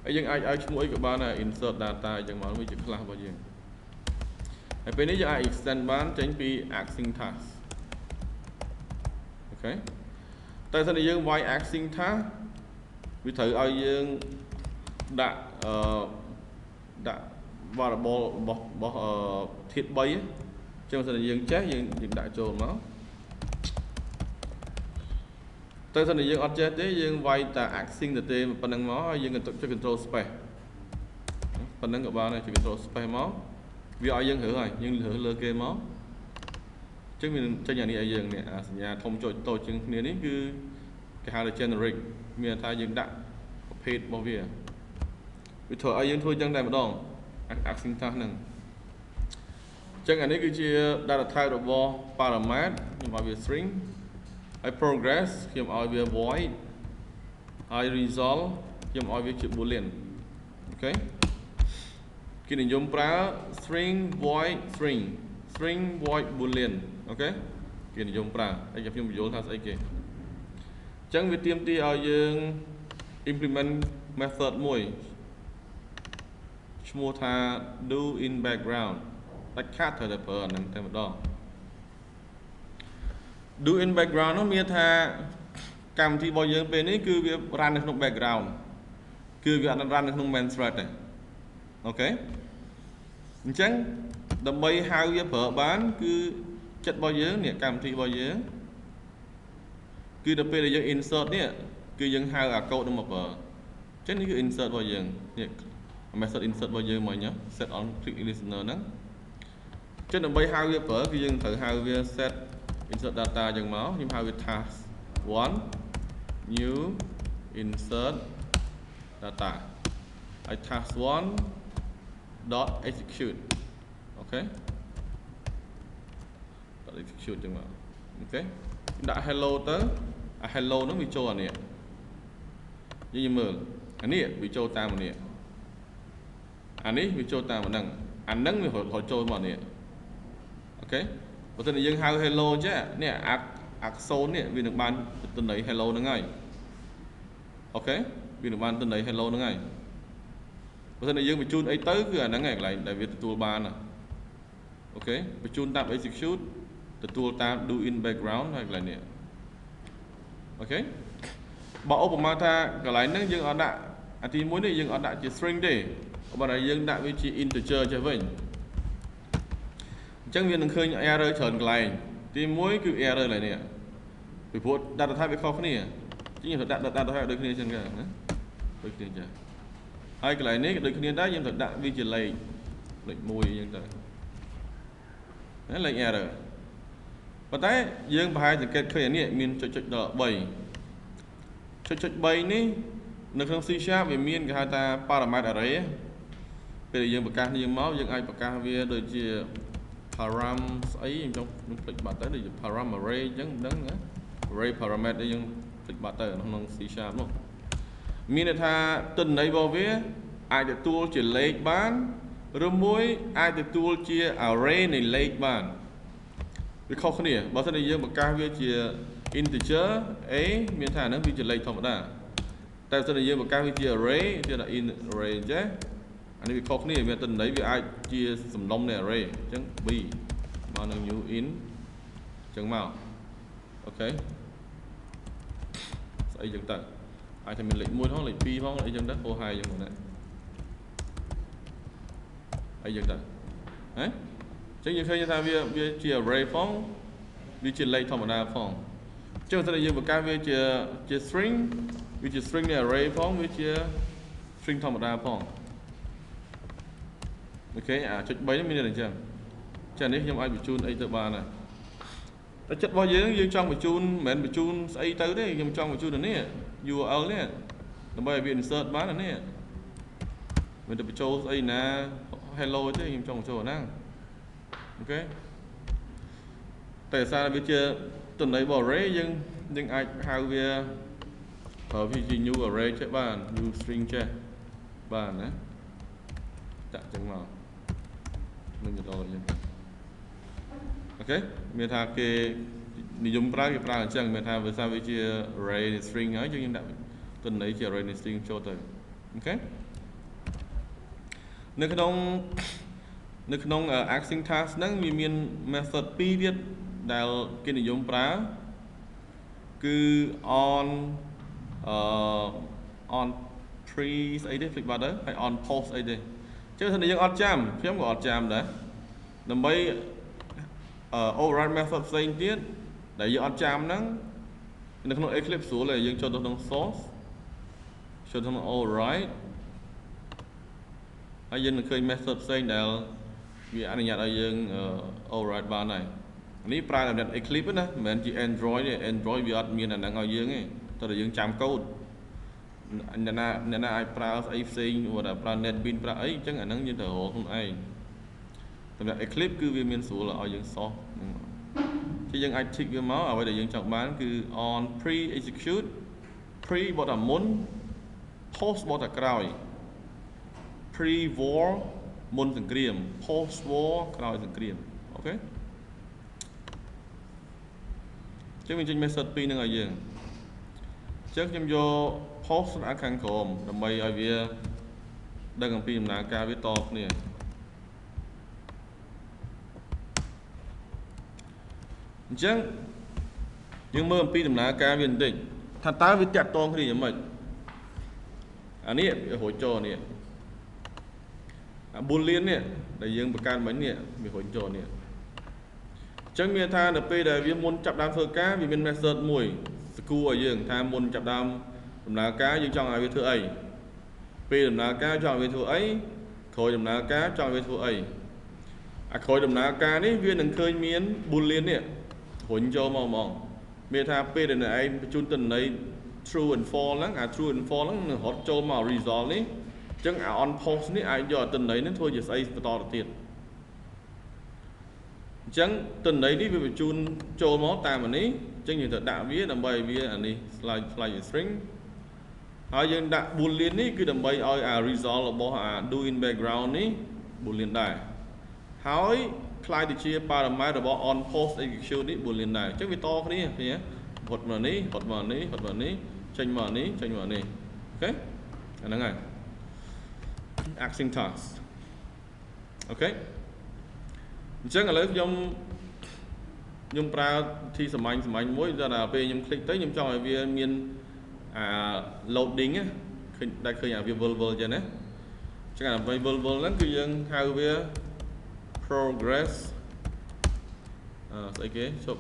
ហើយយើងអាចឲ្យឈ្មោះអីក៏បានដែរ insert data អញ្ចឹងមកវាជា class របស់យើងហើយពេលនេះយើងអាច extend បានចេញពី async task អូខេតែសិនជាយើងវាយ async task វាត្រូវឲ្យយើងដាក់variable របស់ធាតុ3អញ្ចឹងសិនជាយើងចេះយើងដាក់ចូលមកតែសិនជាយើងអត់ចេះទេយើងវាយតែ async ទៅប៉ុណ្្នឹងមកហើយយើងចុច control space ប៉ុណ្្នឹងក៏បានដែរចុច control space មកវាឲ្យយើងរើសហើយយើងរើសលើគេមកអញ្ចឹងវាចេញអានេះឲ្យយើងនេះសញ្ញាធំចុចតូចជាងគ្នានេះគឺគេហៅថា generic មានថាយើងដាក់ប្រភេទរបស់វាធ្វើឲ្យយើងធ្វើអញ្ចឹងតែម្ដង async task ហ្នឹងអញ្ចឹងអានេះគឺជា data type របស់ parameter ខ្ញុំឲ្យវា string ហើយ progress ខ្ញុំឲ្យវា void ហើយ result ខ្ញុំឲ្យវាជា boolean អូខេគេនិយមប្រើ string void string void boolean អូខេ គេនិយមប្រើហើយខ្ញុំបញ្យល់ថាស្អីគេអញ្ចឹងវាទាមទារឲ្យយើង implement method មួយឈ្មោះថា do in background ដាច់ខាតត្រូវតែប្រើអាហ្នឹងតែម្ដង do in background នោះមានថាកម្មវិធីរបស់យើងពេលនេះគឺវា run នៅក្នុង background គឺវាអត់ run នៅក្នុង main thread ទេអូខេអញ្ចឹងដើម្បីហៅវាប្រើបានគឺចិត្តរបស់យើងនេះកម្មវិធីរបស់យើងគឺដល់ពេលដែលយើង insert នេះគឺយើងហៅអា code នឹងមកប្រើអញ្ចឹងនេះគឺ insert របស់យើងនេះ method insert របស់យើងមកញ៉ា set on click listener ហ្នឹងអញ្ចឹងដើម្បីហៅវាប្រើគឺយើងត្រូវហៅវា set insert data អញ្ចឹងមកខ្ញុំហៅវា task 1 new insert data ហើយ task 1 dot execute អូខេ dot execute អញ្ចឹងមកអូខេដាក់ hello ទៅអា hello ហ្នឹងវាចូលអានេះយើងមើលអានេះវាចូលតាមអានេះអានេះវាចូលតាមអាហ្នឹងវារត់ចូលមកនេះអូខេបើមិនយើងហៅ hello ចេះនេះអាខ្សោននេះវានឹងបានទន័យ hello ហ្នឹងហើយអូខេវានឹងបានទន័យ hello ហ្នឹងហើយបើមិនយើងបញ្ជូនអីទៅគឺអាហ្នឹងឯងកន្លែងដែលវាទទួលបានអូខេបញ្ជូនតាម execute ទទួលតាម do in background ហើយកន្លែងនេះអូខេបើឧបមាថាកន្លែងហ្នឹងយើងអត់ដាក់អាទី1នេះយើងអត់ដាក់ជា string ទេបើតែយើងដាក់វាជា integer ចេះវិញអញ្ចឹងវានឹងឃើញ error ច្រើនកន្លែងទី1គឺ error កន្លែងនេះពីព្រោះ data type វាខុសគ្នាអញ្ចឹងយើងត្រូវដាក់ data type ដូចគ្នាអញ្ចឹងណាដូចគ្នាចាហើយកន្លែងនេះក៏ដូចគ្នាដែរយើងត្រូវដាក់វាជាលេខ1អញ្ចឹងទៅណាលេខ error ប៉ុន្តែយើងប្រហែលសង្កេតឃើញអានេះមានចុចដល់3ចុច3នេះនៅក្នុង C# វាមានគេហៅថា parameter array ពេលយើងប្រកាសនេះមកយើងអាចប្រកាសវាដូចជា param ស្អីខ្ញុំភ្លេចបាត់ទៅដូចជា param array អញ្ចឹងមិនដឹងណា array parameter យើងភ្លេចបាត់ទៅក្នុង C# នោះមានន័យថាទិន្នន័យរបស់វាអាចទទួលជាលេខបានឬមួយអាចទទួលជា array នៃលេខបានវាខុសគ្នាបើមិនយើងប្រកាសវាជា integer a មានថាហ្នឹងវាជាលេខធម្មតាតែបើយើងប្រកាសវាជា array វាថា in array ចេះអានេះវាខុសគ្នាវាទិន្នន័យវាអាចជាសំណុំនៃ array អញ្ចឹង b មកនឹង new in អញ្ចឹងមកអូខេស្អីអញ្ចឹងទៅអាចថាមានលេខ1ផងលេខ2ផងអីចឹងទៅហោហាយអញ្ចឹងណាអីចឹងទៅហ៎អញ្ចឹងយើងឃើញថាវាជា array ផងវាជាលេខធម្មតាផងអញ្ចឹងถ้าយើងបង្កើតវាជា string វាជា string នៃ array ផងវាជា string ធម្មតាផងអូខេចុច3នេះមានតែអញ្ចឹងចានេះខ្ញុំអាចបញ្ជូនអីទៅបានដែរតែចិត្តរបស់យើងចង់បញ្ជូនមិនមែនបញ្ជូនស្អីទៅទេខ្ញុំចង់បញ្ជូនអានេះ URL នេះដើម្បីឲ្យវា insert បានអានេះមិនទៅបញ្ចូលស្អីណា hello ទេខ្ញុំចង់បញ្ចូលអាហ្នឹងអូខេតែសារវាជាទិន្នន័យរបស់ array យើងអាចហៅវាប្រើវាជា new array ចេះបាន new string ចេះបានណាចាក់ចឹងមកនឹងដល់អញ្ចឹងអូខេមានថាគេនិយមប្រើគេប្រើអញ្ចឹងមានថាវាថាវាជា array string ហើយយើងដាក់ទិន្នន័យជា array string ចូលទៅអូខេនៅក្នុង async task ហ្នឹងវាមាន method 2ទៀតដែលគេនិយមប្រើគឺ on pre ស្អីទេភ្លេចបាត់ទៅហើយ on post អីទេចឹងថាយើងអត់ចាំខ្ញុំក៏អត់ចាំដែរដើម្បី override method ផ្សេងទៀតដែលយើងអត់ចាំហ្នឹងនៅក្នុង Eclipse ស្រួលតែយើងចូលទៅក្នុង source ចូលទៅក្នុង override ហើយយើងនឹងឃើញ method ផ្សេងដែលវាអនុញ្ញាតឲ្យយើង override បានហើយនេះប្រើតាម Eclipse ណាមិនមែនជា Android ទេ Android វាអត់មានអាហ្នឹងឲ្យយើងទេតែយើងចាំកូដអ្នកណាអាចប្រើស្អីផ្សេងគាត់ប្រើ NetBeans ប្រើអីអញ្ចឹងអាហ្នឹងយើងត្រូវរកខ្លួនឯងសម្រាប់ Eclipse គឺវាមានស្រួលឲ្យយើងសោះគឺយើងអាច tick វាមកអ្វីដែលយើងចង់បានគឺ on pre execute pre បត់តែមុន post បត់តែក្រោយ pre war មុនសង្គ្រាម post war ក្រោយសង្គ្រាមអូខេ chứ mình trên method pi năng ở dương trước chúng vô post đã khăn khổm làm mây ở phía đang cầm pin là ca với top nè chứ nhưng mơ pin là ca viên định thật ta với chặt to thì giống mình anh ấy hồi trò nè boolean nè để dương bậc can mấy nè bị hồi trò nè chẳng miền tha là p để viên môn chập đam phơi cá vì bên method mùi school ở dương tha môn chập đam là cá dương trong ai với thứ ấy p là cá trong với thứ ấy khối là cá trong với thứ ấy khối là cá đấy viên đừng khơi miến boolean nè hồi trò màu mỏng miền tha p để này anh chun tình này true and false lắm true and false lắm hot trò màu result đấy chẳng on post này ai giờ tình đấy nó thôi giờ xây to tiền chẳng tình đấy đi về chun trôi máu tam mà ní chẳng như thật đạo viết đầm bay viết anh đi slide string hai dân đạo boolean ní cứ đầm bay oi result là bỏ do in background ní boolean đại hỏi khai thì chia parameter bỏ on post execute ní boolean đại chắc vì to cái ní nhé hột mà ní tranh mà ní ok anh nói ngay acting task ok chắc là lấy nhung pra thi sầm anh mỗi giờ là về nhung click tới nhung cho người viên miền loading á đây khơi nhà viên vulva cho nè chắc là về vulva lắm cứ dân hai về progress cái so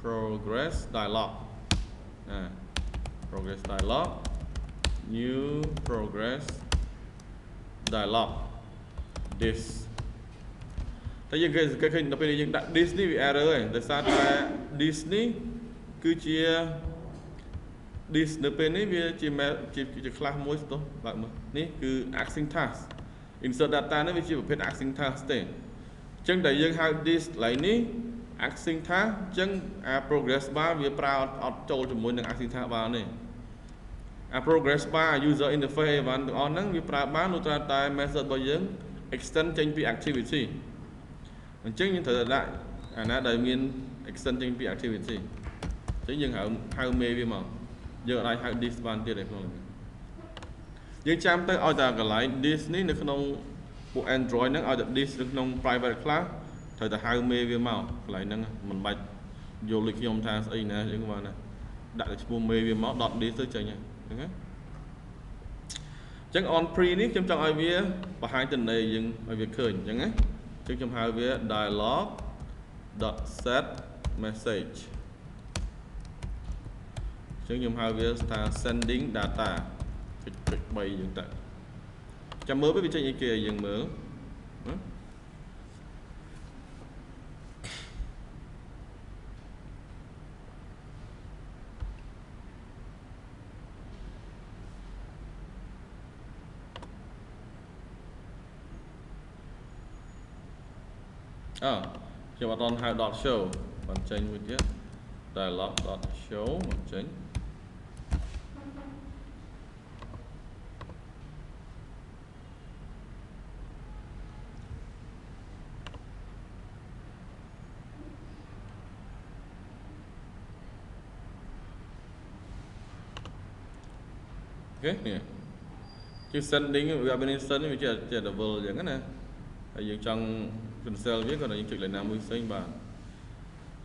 progress dialog progress dialog new progress dialog this tại vì cái nó bây giờ đặt Disney bị error rồi, tại sao ta Disney cứ chia Disney bên này vì chỉ class mỗi số bạn mà, ní cứ acting task, insert data nó vì chỉ một acting task thế, chân đại dương hai dis lại ní acting task chân progress bar vì proud auto cho mỗi những acting task bar này, progress bar user interface và on năng vì proud bar nó tra tại method bao nhiêu extend change the activity chứ những thời đại nó đại miền extending the activity chứ nhưng hai mê vì mà giờ lại hai disband tiền này không nhưng chăm tới ở tại cái lại Disney nó không bộ Android nó ở tại Disney nó không private class thời đại hai mê vì màu lại năng mình bạch vô lịch dùng thang ấy nè những bạn này đại là bộ mê vì máu đọt đi tới chơi nha chẳng on pre ní trong ai vía và hai tình này dừng ai việc khởi chẳng ấy trong hai vía dialog dot set message trong hai vía ta sending data kịch bay dừng tại chăm mới với vị trí kia dừng mở cho bạn hai dot show bạn change with it dialog dot show bạn change ok nè chứ sending về bên send thì chỉ là double vậy nè tại vì trong cancel viết còn là những chuyện lại 50 sinh bạn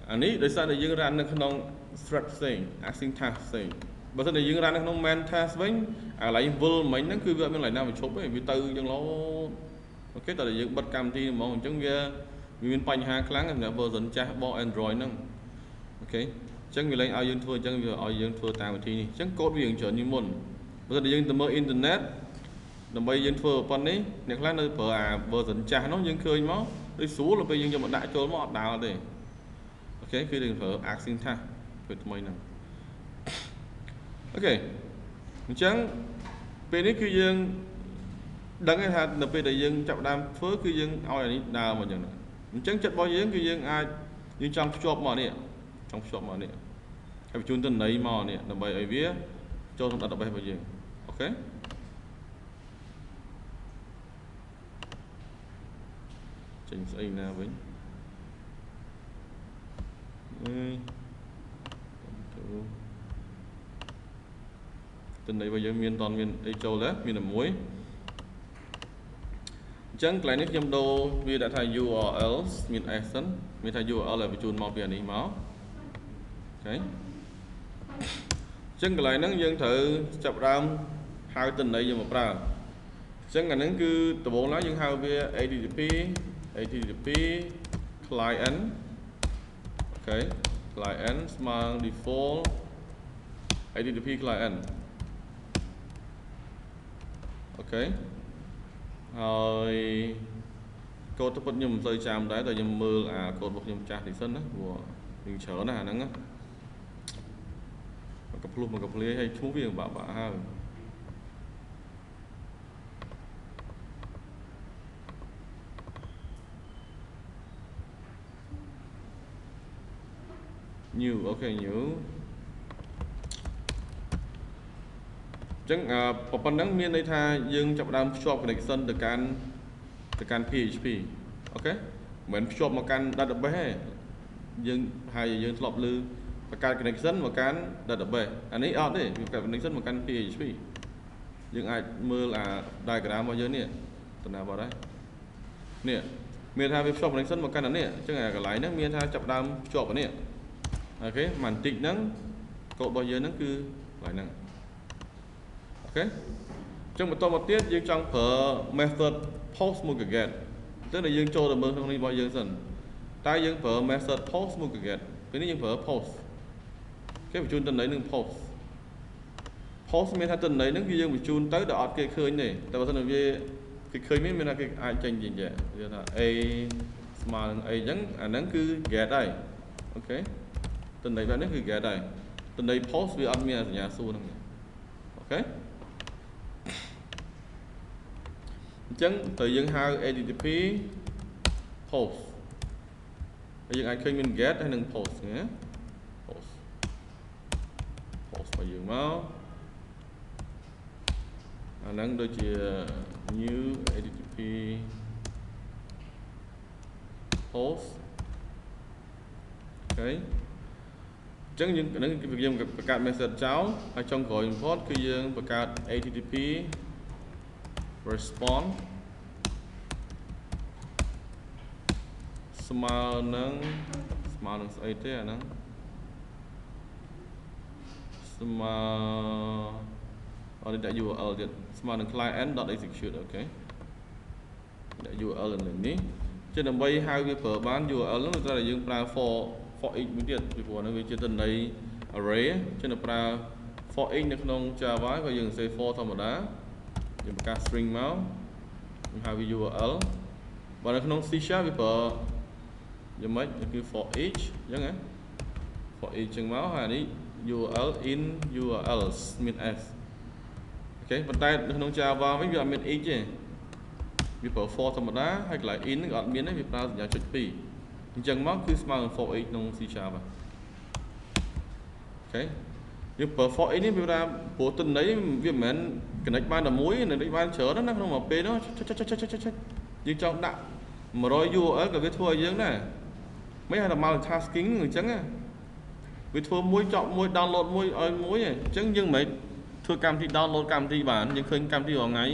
anh ấy để sao để dương ra nó không thread thing acting task thing bởi vì dương ra nó không man task với lại vul mấy nó cứ vậy mình lại nào mình chụp ấy vì từ dân nó ok tại vì dương bất cam thì mà mình chẳng về mình bành hai kháng là version cha bo Android nó ok chẳng vì lấy ai dương thua chẳng vì ai dương thua tao thì chẳng code việc trở như muốn bởi vì dương từ mở internet làm bây dân phở phần ấyអ្នកខ្លះនៅប្រើអា version ចាស់នោះយើងឃើញមកដូចស្រួលពេលយើងយកមកដាក់ចូលមកអត់ដើរទេអូខេគឺយើងប្រើ acting task ពេលថ្មីហ្នឹងអូខេអញ្ចឹងពេលនេះគឺយើងដឹងថានៅពេលដែលយើងចាប់ដើមធ្វើគឺយើងឲ្យអានេះដើរមកអញ្ចឹងអញ្ចឹងចិត្តរបស់យើងគឺយើងអាចយើងចង់ភ្ជាប់មកនេះចង់ភ្ជាប់មកនេះហើយបញ្ជូនទៅណីមកនេះដើម្បីឲ្យវាចូលក្នុង database របស់យើងអូខេចេញស្អីណាវិញ tình này bây giờ miền toàn miền ấy châu đấy miền là muối chẳng cái này nhầm đồ vì đã thay URL miền action miền thay URL là bị chun màu biển đi máu okay chẳng cái này nó dân thử chập ram hai tình này giờ một ra chẳng cái nó cứ từ bốn lá dân hai về HTTP client okay client mang default HTTP client okay rồi code tập nhầm rơi chạm đấy rồi nhầm mưa code bọc nhầm chặt thì sân đó của mình chở này nắng á cặp luôn mà cặp lấy hay chú viên bảo ha new ok new chẳng phần đăng miền đây tha dương chập đam shop connection từ can PHP ok mình shop một can database dương hay dương lọc lư và can connection một can database anh ấy ở đấy can connection một can PHP dương ai mưa là diagram bao nhiêu nè tuần nào vào đấy nè miền tha shop connection một can nè chứ ngày cái lại nó miền tha chập đam shop ở nè ok màn tịnh nắng cậu bao giờ nó cứ lại nắng ok trong một tiết dương trong phở method post một cái get tức là dương cho được mơ không đi bao giờ dần ta dương phở method post một cái get cái này dương phở post cái phải chun tên đấy nâng post mình thay tên đấy nâng dương phải chun tới đọt cái khơi này tại vì thân về cái khơi mình là cái ai tranh gì vậy giờ là a mà a nhấn nâng cứ get đây ok tên đấy bạn nó cứ get đây tên đấy post với admin là nhà su nè ok chẳng tự dân hai HTTP post bây giờ ai khi mình get hay nâng post nhé post phải dừng máu nâng đôi chìa new HTTP post ok chẳng những cái việc dùngประกาศ message cháu ở trong gọi importคือយើងประกาศ HTTP response ស្មើនឹងស្អីទេអាហ្នឹងស្មើអត់ដាក់ URL ទៀតស្មើនឹង client.execute អូខេដាក់ URL លើនេះជាដើម្បីហៅវាប្រើបាន URL នោះត្រូវតែយើងប្រើ for each មួយទៀតពីព្រោះហ្នឹងវាជាតំណែង array ចឹងទៅប្រើ for each នៅក្នុង Java ក៏យើងសេ for ធម្មតាយើងបង្កើត string មកយើងហៅវា URL បើនៅក្នុង C# វាប្រើយ៉ាងម៉េចគឺ for each អញ្ចឹងណា for each ចឹងមកហើយនេះ URL in URLs មាន s អូខេប៉ុន្តែនៅក្នុង Java វិញវាអត់មាន each ទេវាប្រើ for ធម្មតាហើយកន្លែង in ក៏អត់មានដែរវាប្រើសញ្ញាចុច2អញ្ចឹងមកគឺស្មើនឹង for each ក្នុង C# អូខេយើងប្រើ for each នេះវាថាព្រោះទិន្នន័យវាមិនមែន connect បានតែមួយនៅនេះបានច្រើនណាក្នុងមួយពេលនោះយើងចង់ដាក់100 URL ក៏វាធ្វើឲ្យយើងដែរមិនហៅថា multitasking អញ្ចឹងណាវាធ្វើមួយចប់មួយ download មួយឲ្យមួយអញ្ចឹងយើងមិនធ្វើកម្មវិធី download កម្មវិធីបានយើងឃើញកម្មវិធីរាល់ថ្ងៃ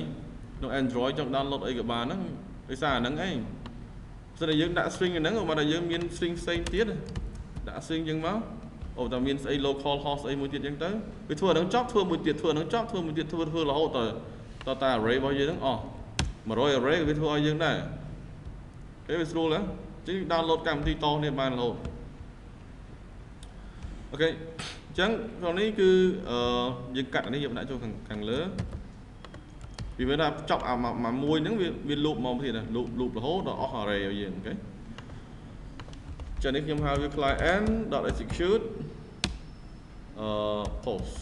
ក្នុង Android ចង់ download អីក៏បានហ្នឹងដោយសារអាហ្នឹងឯងស្អីយើងដាក់ string ហ្នឹងបើតែយើងមាន string ផ្សេងទៀតដាក់ string អញ្ចឹងមកអូតែមានស្អី local host អីមួយទៀតអញ្ចឹងទៅវាធ្វើអាហ្នឹងចប់ធ្វើមួយទៀតធ្វើអាហ្នឹងចប់ធ្វើមួយទៀតធ្វើរហូតតតែ array របស់យើងហ្នឹងអស់100 array វាធ្វើឲ្យយើងដែរគេវាស្រួលណាចឹង download កម្មវិធីតនេះបានរហូតអូខេអញ្ចឹងក្នុងនេះគឺយើងកាត់អានេះយើងដាក់ចូលខាងលើពីវាថាចប់អាមួយហ្នឹងវា loop មកទៀតណា loop រហូតដល់អស់ array ឲ្យយើងអូខេចានេះខ្ញុំហៅវា client.execute post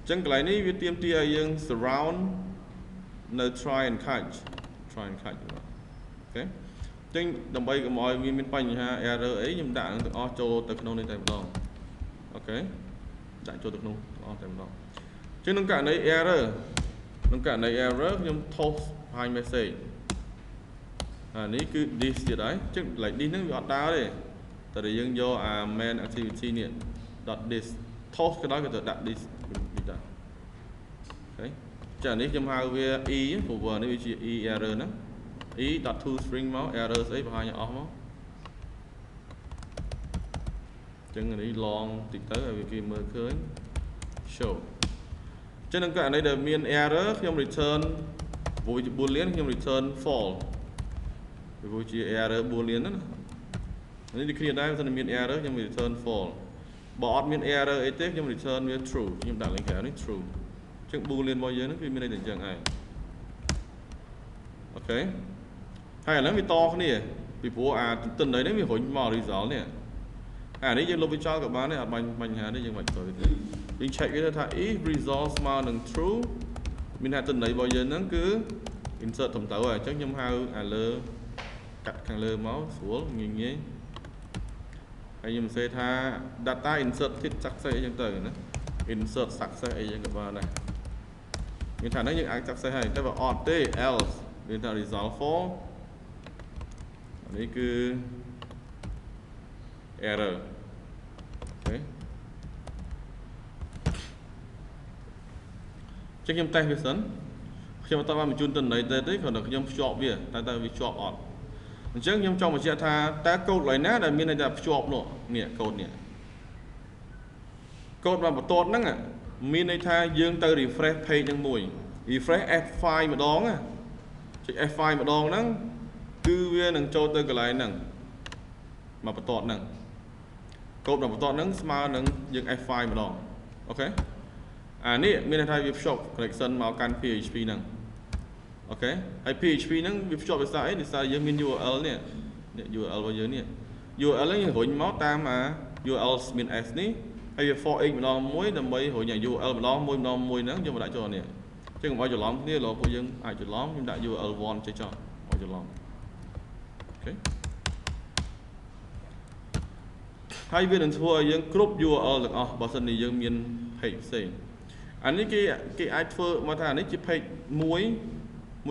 ចឹងកន្លែងនេះវាទាមទារឲ្យយើង surround នៅ try and catch អូខេចឹងដើម្បីកុំឲ្យវាមានបញ្ហា error អីខ្ញុំដាក់ទាំងអស់ចូលទៅក្នុងនេះតែម្ដងអូខេដាក់ចូលទៅក្នុងអស់តែម្ដងចឹងក្នុងករណី error ខ្ញុំ toast high message អានេះគឺ this ទៀតហើយចឹង like this ហ្នឹងវាអត់ដើរទេតែយើងយកអា main activity នេះ .this toast ក៏ដោយក៏ទៅដាក់ this ដែរអូខេចានេះខ្ញុំហៅវា e ព្រោះនេះវាជា e error ហ្នឹង e.toString មក error ស្អីបង្ហាញអស់មកចឹងនេះ long តិចទៅឲ្យវាគេមើលឃើញ show ចឹងនឹងករណីដែលមាន error ខ្ញុំ return ព្រោះវាជា boolean ខ្ញុំ return false ព្រោះជា error boolean ហ្នឹងនេះដូចគ្នាដែរបើមិនមាន error ខ្ញុំ return false បើអត់មាន error អីទេខ្ញុំ return វា true ខ្ញុំដាក់លេខក្រៅនេះ true ចឹង boolean របស់យើងហ្នឹងគឺមានន័យតែអញ្ចឹងឯងអូខេហើយឥឡូវវាតគ្នាពីព្រោះអាទន្ទឹមនេះវារុញមក result នេះអានេះយើងលុបវាចោលក៏បានដែរអត់បាញ់បញ្ហាទេយើងមិនត្រូវទេយើង check វាថា if result ស្មើនឹង true មានថាទិន្នន័យរបស់យើងហ្នឹងគឺ insert ត្រឹមត្រូវហើយអញ្ចឹងខ្ញុំហៅអាលើកាត់ខាងលើមកស្រួលងាយហើយខ្ញុំសេថា data insert ទៀត success អីចឹងទៅណា insert success អីចឹងក៏បានដែរមានថាហ្នឹងយើងអាច success ហើយតែបើអត់ទេ else មានថា result false នេះគឺ error អូខេចឹងខ្ញុំតេស្តវាសិនខ្ញុំអត់បានបញ្ជូនទិន្នន័យទេគ្រាន់តែខ្ញុំភ្ជាប់វាតែវាជាប់អត់អញ្ចឹងខ្ញុំចង់បញ្ជាក់ថាតើកូដឡើយណាដែលមានន័យថាភ្ជាប់នោះនេះកូដនេះកូដបន្ទាត់ហ្នឹងមានន័យថាយើងទៅ refresh page ហ្នឹងមួយ refresh F5 ម្ដងចុច F5 ម្ដងហ្នឹងគឺវានឹងចូលទៅកន្លែងហ្នឹងមកបន្ទាត់ហ្នឹងកូដបន្ទាត់ហ្នឹងស្មើនឹងយើង F5 ម្ដងអូខេអានេះមានន័យថាវាភ្ជាប់ connection មកកាន់ PHP ហ្នឹងអូខេហើយ PHP ហ្នឹងវាភ្ជាប់ដោយសារអីដោយសារយើងមាន URL នេះ URL របស់យើងនេះ URL ហ្នឹងយើងរុញមកតាមអា URL មាន s នេះហើយវា for x ម្ដងមួយដើម្បីរុញអា URL ម្ដងមួយហ្នឹងយកមកដាក់ចូលនេះអញ្ចឹងកុំឲ្យច្រឡំគ្នាលោកពួកយើងអាចច្រឡំខ្ញុំដាក់ URL 1ចេះចោលឲ្យច្រឡំអូខេហើយវានឹងធ្វើឲ្យយើងគ្រប់ URL ទាំងអស់បើសិនជាយើងមាន page ផ្សេងអានេះគេអាចធ្វើមកថានេះជា page មួយ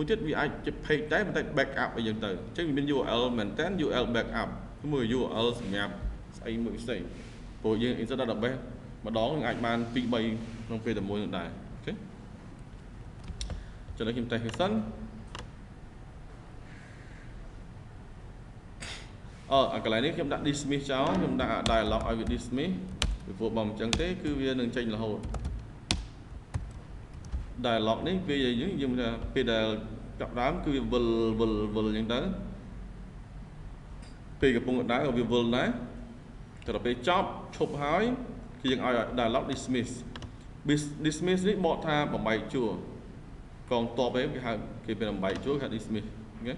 ទៀតវាអាចជា page តែប៉ុន្តែ backup ឲ្យយើងទៅអញ្ចឹងវាមាន URL មែនតើ URL backup មួយ URL សម្រាប់ស្អីមួយផ្សេងព្រោះយើង insert database ម្ដងនឹងអាចបាន2 3ក្នុងពេលតែមួយនោះដែរអូខេចំណុចខ្ញុំតេស្តវាសិនអាកន្លែងនេះខ្ញុំដាក់ dismiss ចោលខ្ញុំដាក់ dialog ឲ្យវា dismiss ពីព្រោះបើមិនអញ្ចឹងទេគឺវានឹងចេញរហូត dialog នេះវាយើងថាពេលដែលចាប់ដើមគឺវាវិលអញ្ចឹងទៅពេលកំពុងដើរក៏វាវិលដែរតែដល់ពេលចប់ឈប់ហើយគឺយើងឲ្យ dialog dismiss នេះបកថាបំបែកជួរកងតបគេហៅគេពេលបំបែកជួរគេហៅ dismiss អូខេ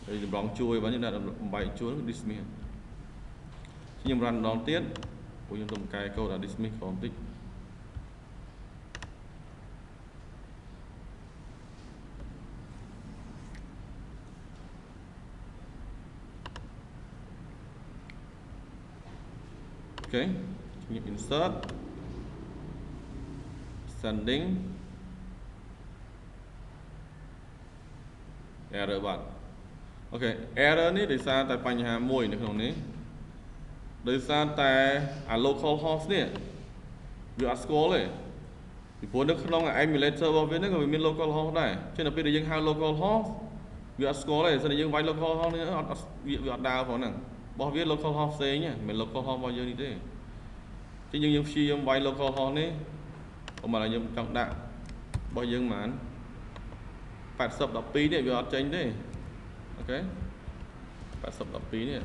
ហើយចម្លងជួរវិញណាបំបែកជួរ dismiss ខ្ញុំ run ម្ដងទៀតព្រោះខ្ញុំទៅកែកូដ dismiss ក្រោមបន្តិចអូខេខ្ញុំ insert sending error បាត់អូខេ error នេះដោយសារតែបញ្ហាមួយនៅក្នុងនេះដោយសារតែអា local host នេះវាអត់ស្គាល់ទេពីព្រោះនៅក្នុង emulator របស់វាហ្នឹងក៏វាមាន local host ដែរចឹងដល់ពេលដែលយើងហៅ local host វាអត់ស្គាល់ទេបើយើងវាយ local host នេះអត់វាអត់ដើរផងហ្នឹងរបស់វា local host ផ្សេងហ្នឹងមិនមែន local host របស់យើងនេះទេចឹងយើងព្យាយាមវាយ local host នេះប្រហែលខ្ញុំចង់ដាក់របស់យើងហ្មង8012នេះវាអត់ចេញទេអូខេ8012នេះ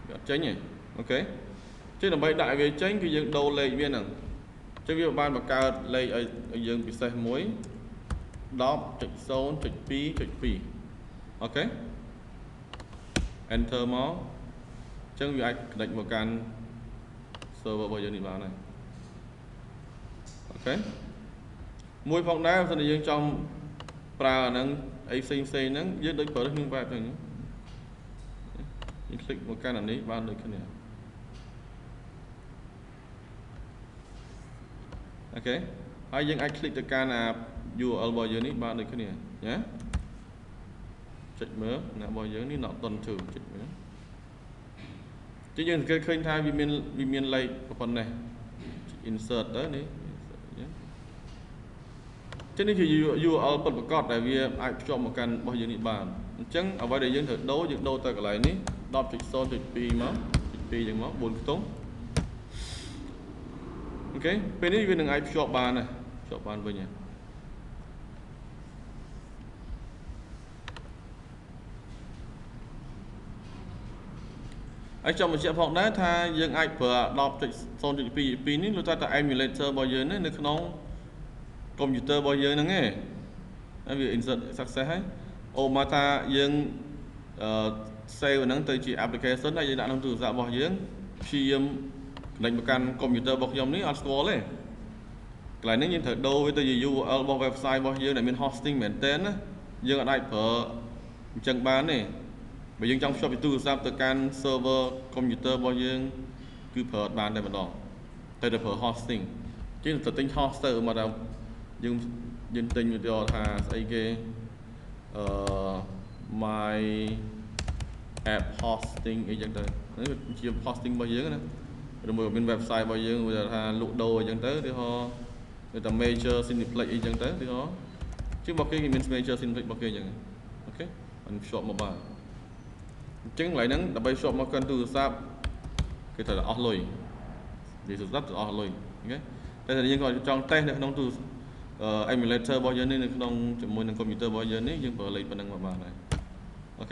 វាអត់ចេញទេអូខេចឹងដើម្បីដាក់ឲ្យវាចេញគឺយើងដូរលេខវាហ្នឹងចឹងវាបានបង្កើតលេខឲ្យយើងពិសេសមួយ 10.0.2.2 អូខេ enter មកចឹងវាអាច connect មកកាន់ server របស់យើងនេះបានហើយអូខេមួយផងដែរបើសិនជាយើងចង់ប្រើអាហ្នឹងអីផ្សេងហ្នឹងយើងដូចប្រើក្នុង web ហ្នឹងយើង click មកកាន់អានេះបានដូចគ្នាអូខេហើយយើងអាច click ទៅកាន់អា URL របស់យើងនេះបានដូចគ្នាណាចុចមើលអ្នករបស់យើងនេះ not done to ចុចមើល chứ nhưng cái khơi thay vì miền lấy phần này insert tới đi chứ này thì URL bật bật tại vì ai cho một căn bao nhiêu địa bàn chẳng ở đây để dân thử đấu dựng đâu tại cái này ní đọc trực son trực pi máu trực pi chẳng máu buồn tốn ok bênนี้viên đừng ai chọn bàn này chọn bàn với nhỉ ai chọn một chiếc phòng đấy tha dân ai vừa đọc trực son trực pi ní lúc ta tại emulator bao giờ nữa nó computer bao giờ nó nghe vì insert success ấy ô mà ta dân save năng tới chỉ application này đã nằm từ dạng bao giờ khi đánh một căn computer bọc dòng ní install lên lại nếu như thử đâu với tôi URL bao website bao giờ này mình hosting maintain á dân ở đây phở chân bán này bây giờ trong shop từ dạng từ căn server computer bao giờ cứ phở bán đây mà đó đây là phở hosting chứ là tính hoster mà đâu dân tình cho thà xây cái my app hosting ấy chẳng tới nếu chỉ hosting bao nhiêu nữa rồi một bên website bao nhiêu bây giờ thà lụ đồ chẳng tới thì họ người ta major xin play ấy chẳng tới thì họ chứ bao cái mình major xin play bao cái chẳng ok mình shop một bài chứng lại nắng đã bay shop một cân từ sáp cái thời là offline để sử dụng offline ok đây là những gọi trong tay này không từ emulator bao giờ nên không chỉ muốn computer bao giờ nên nhưng vừa lấy phần năng vào này ok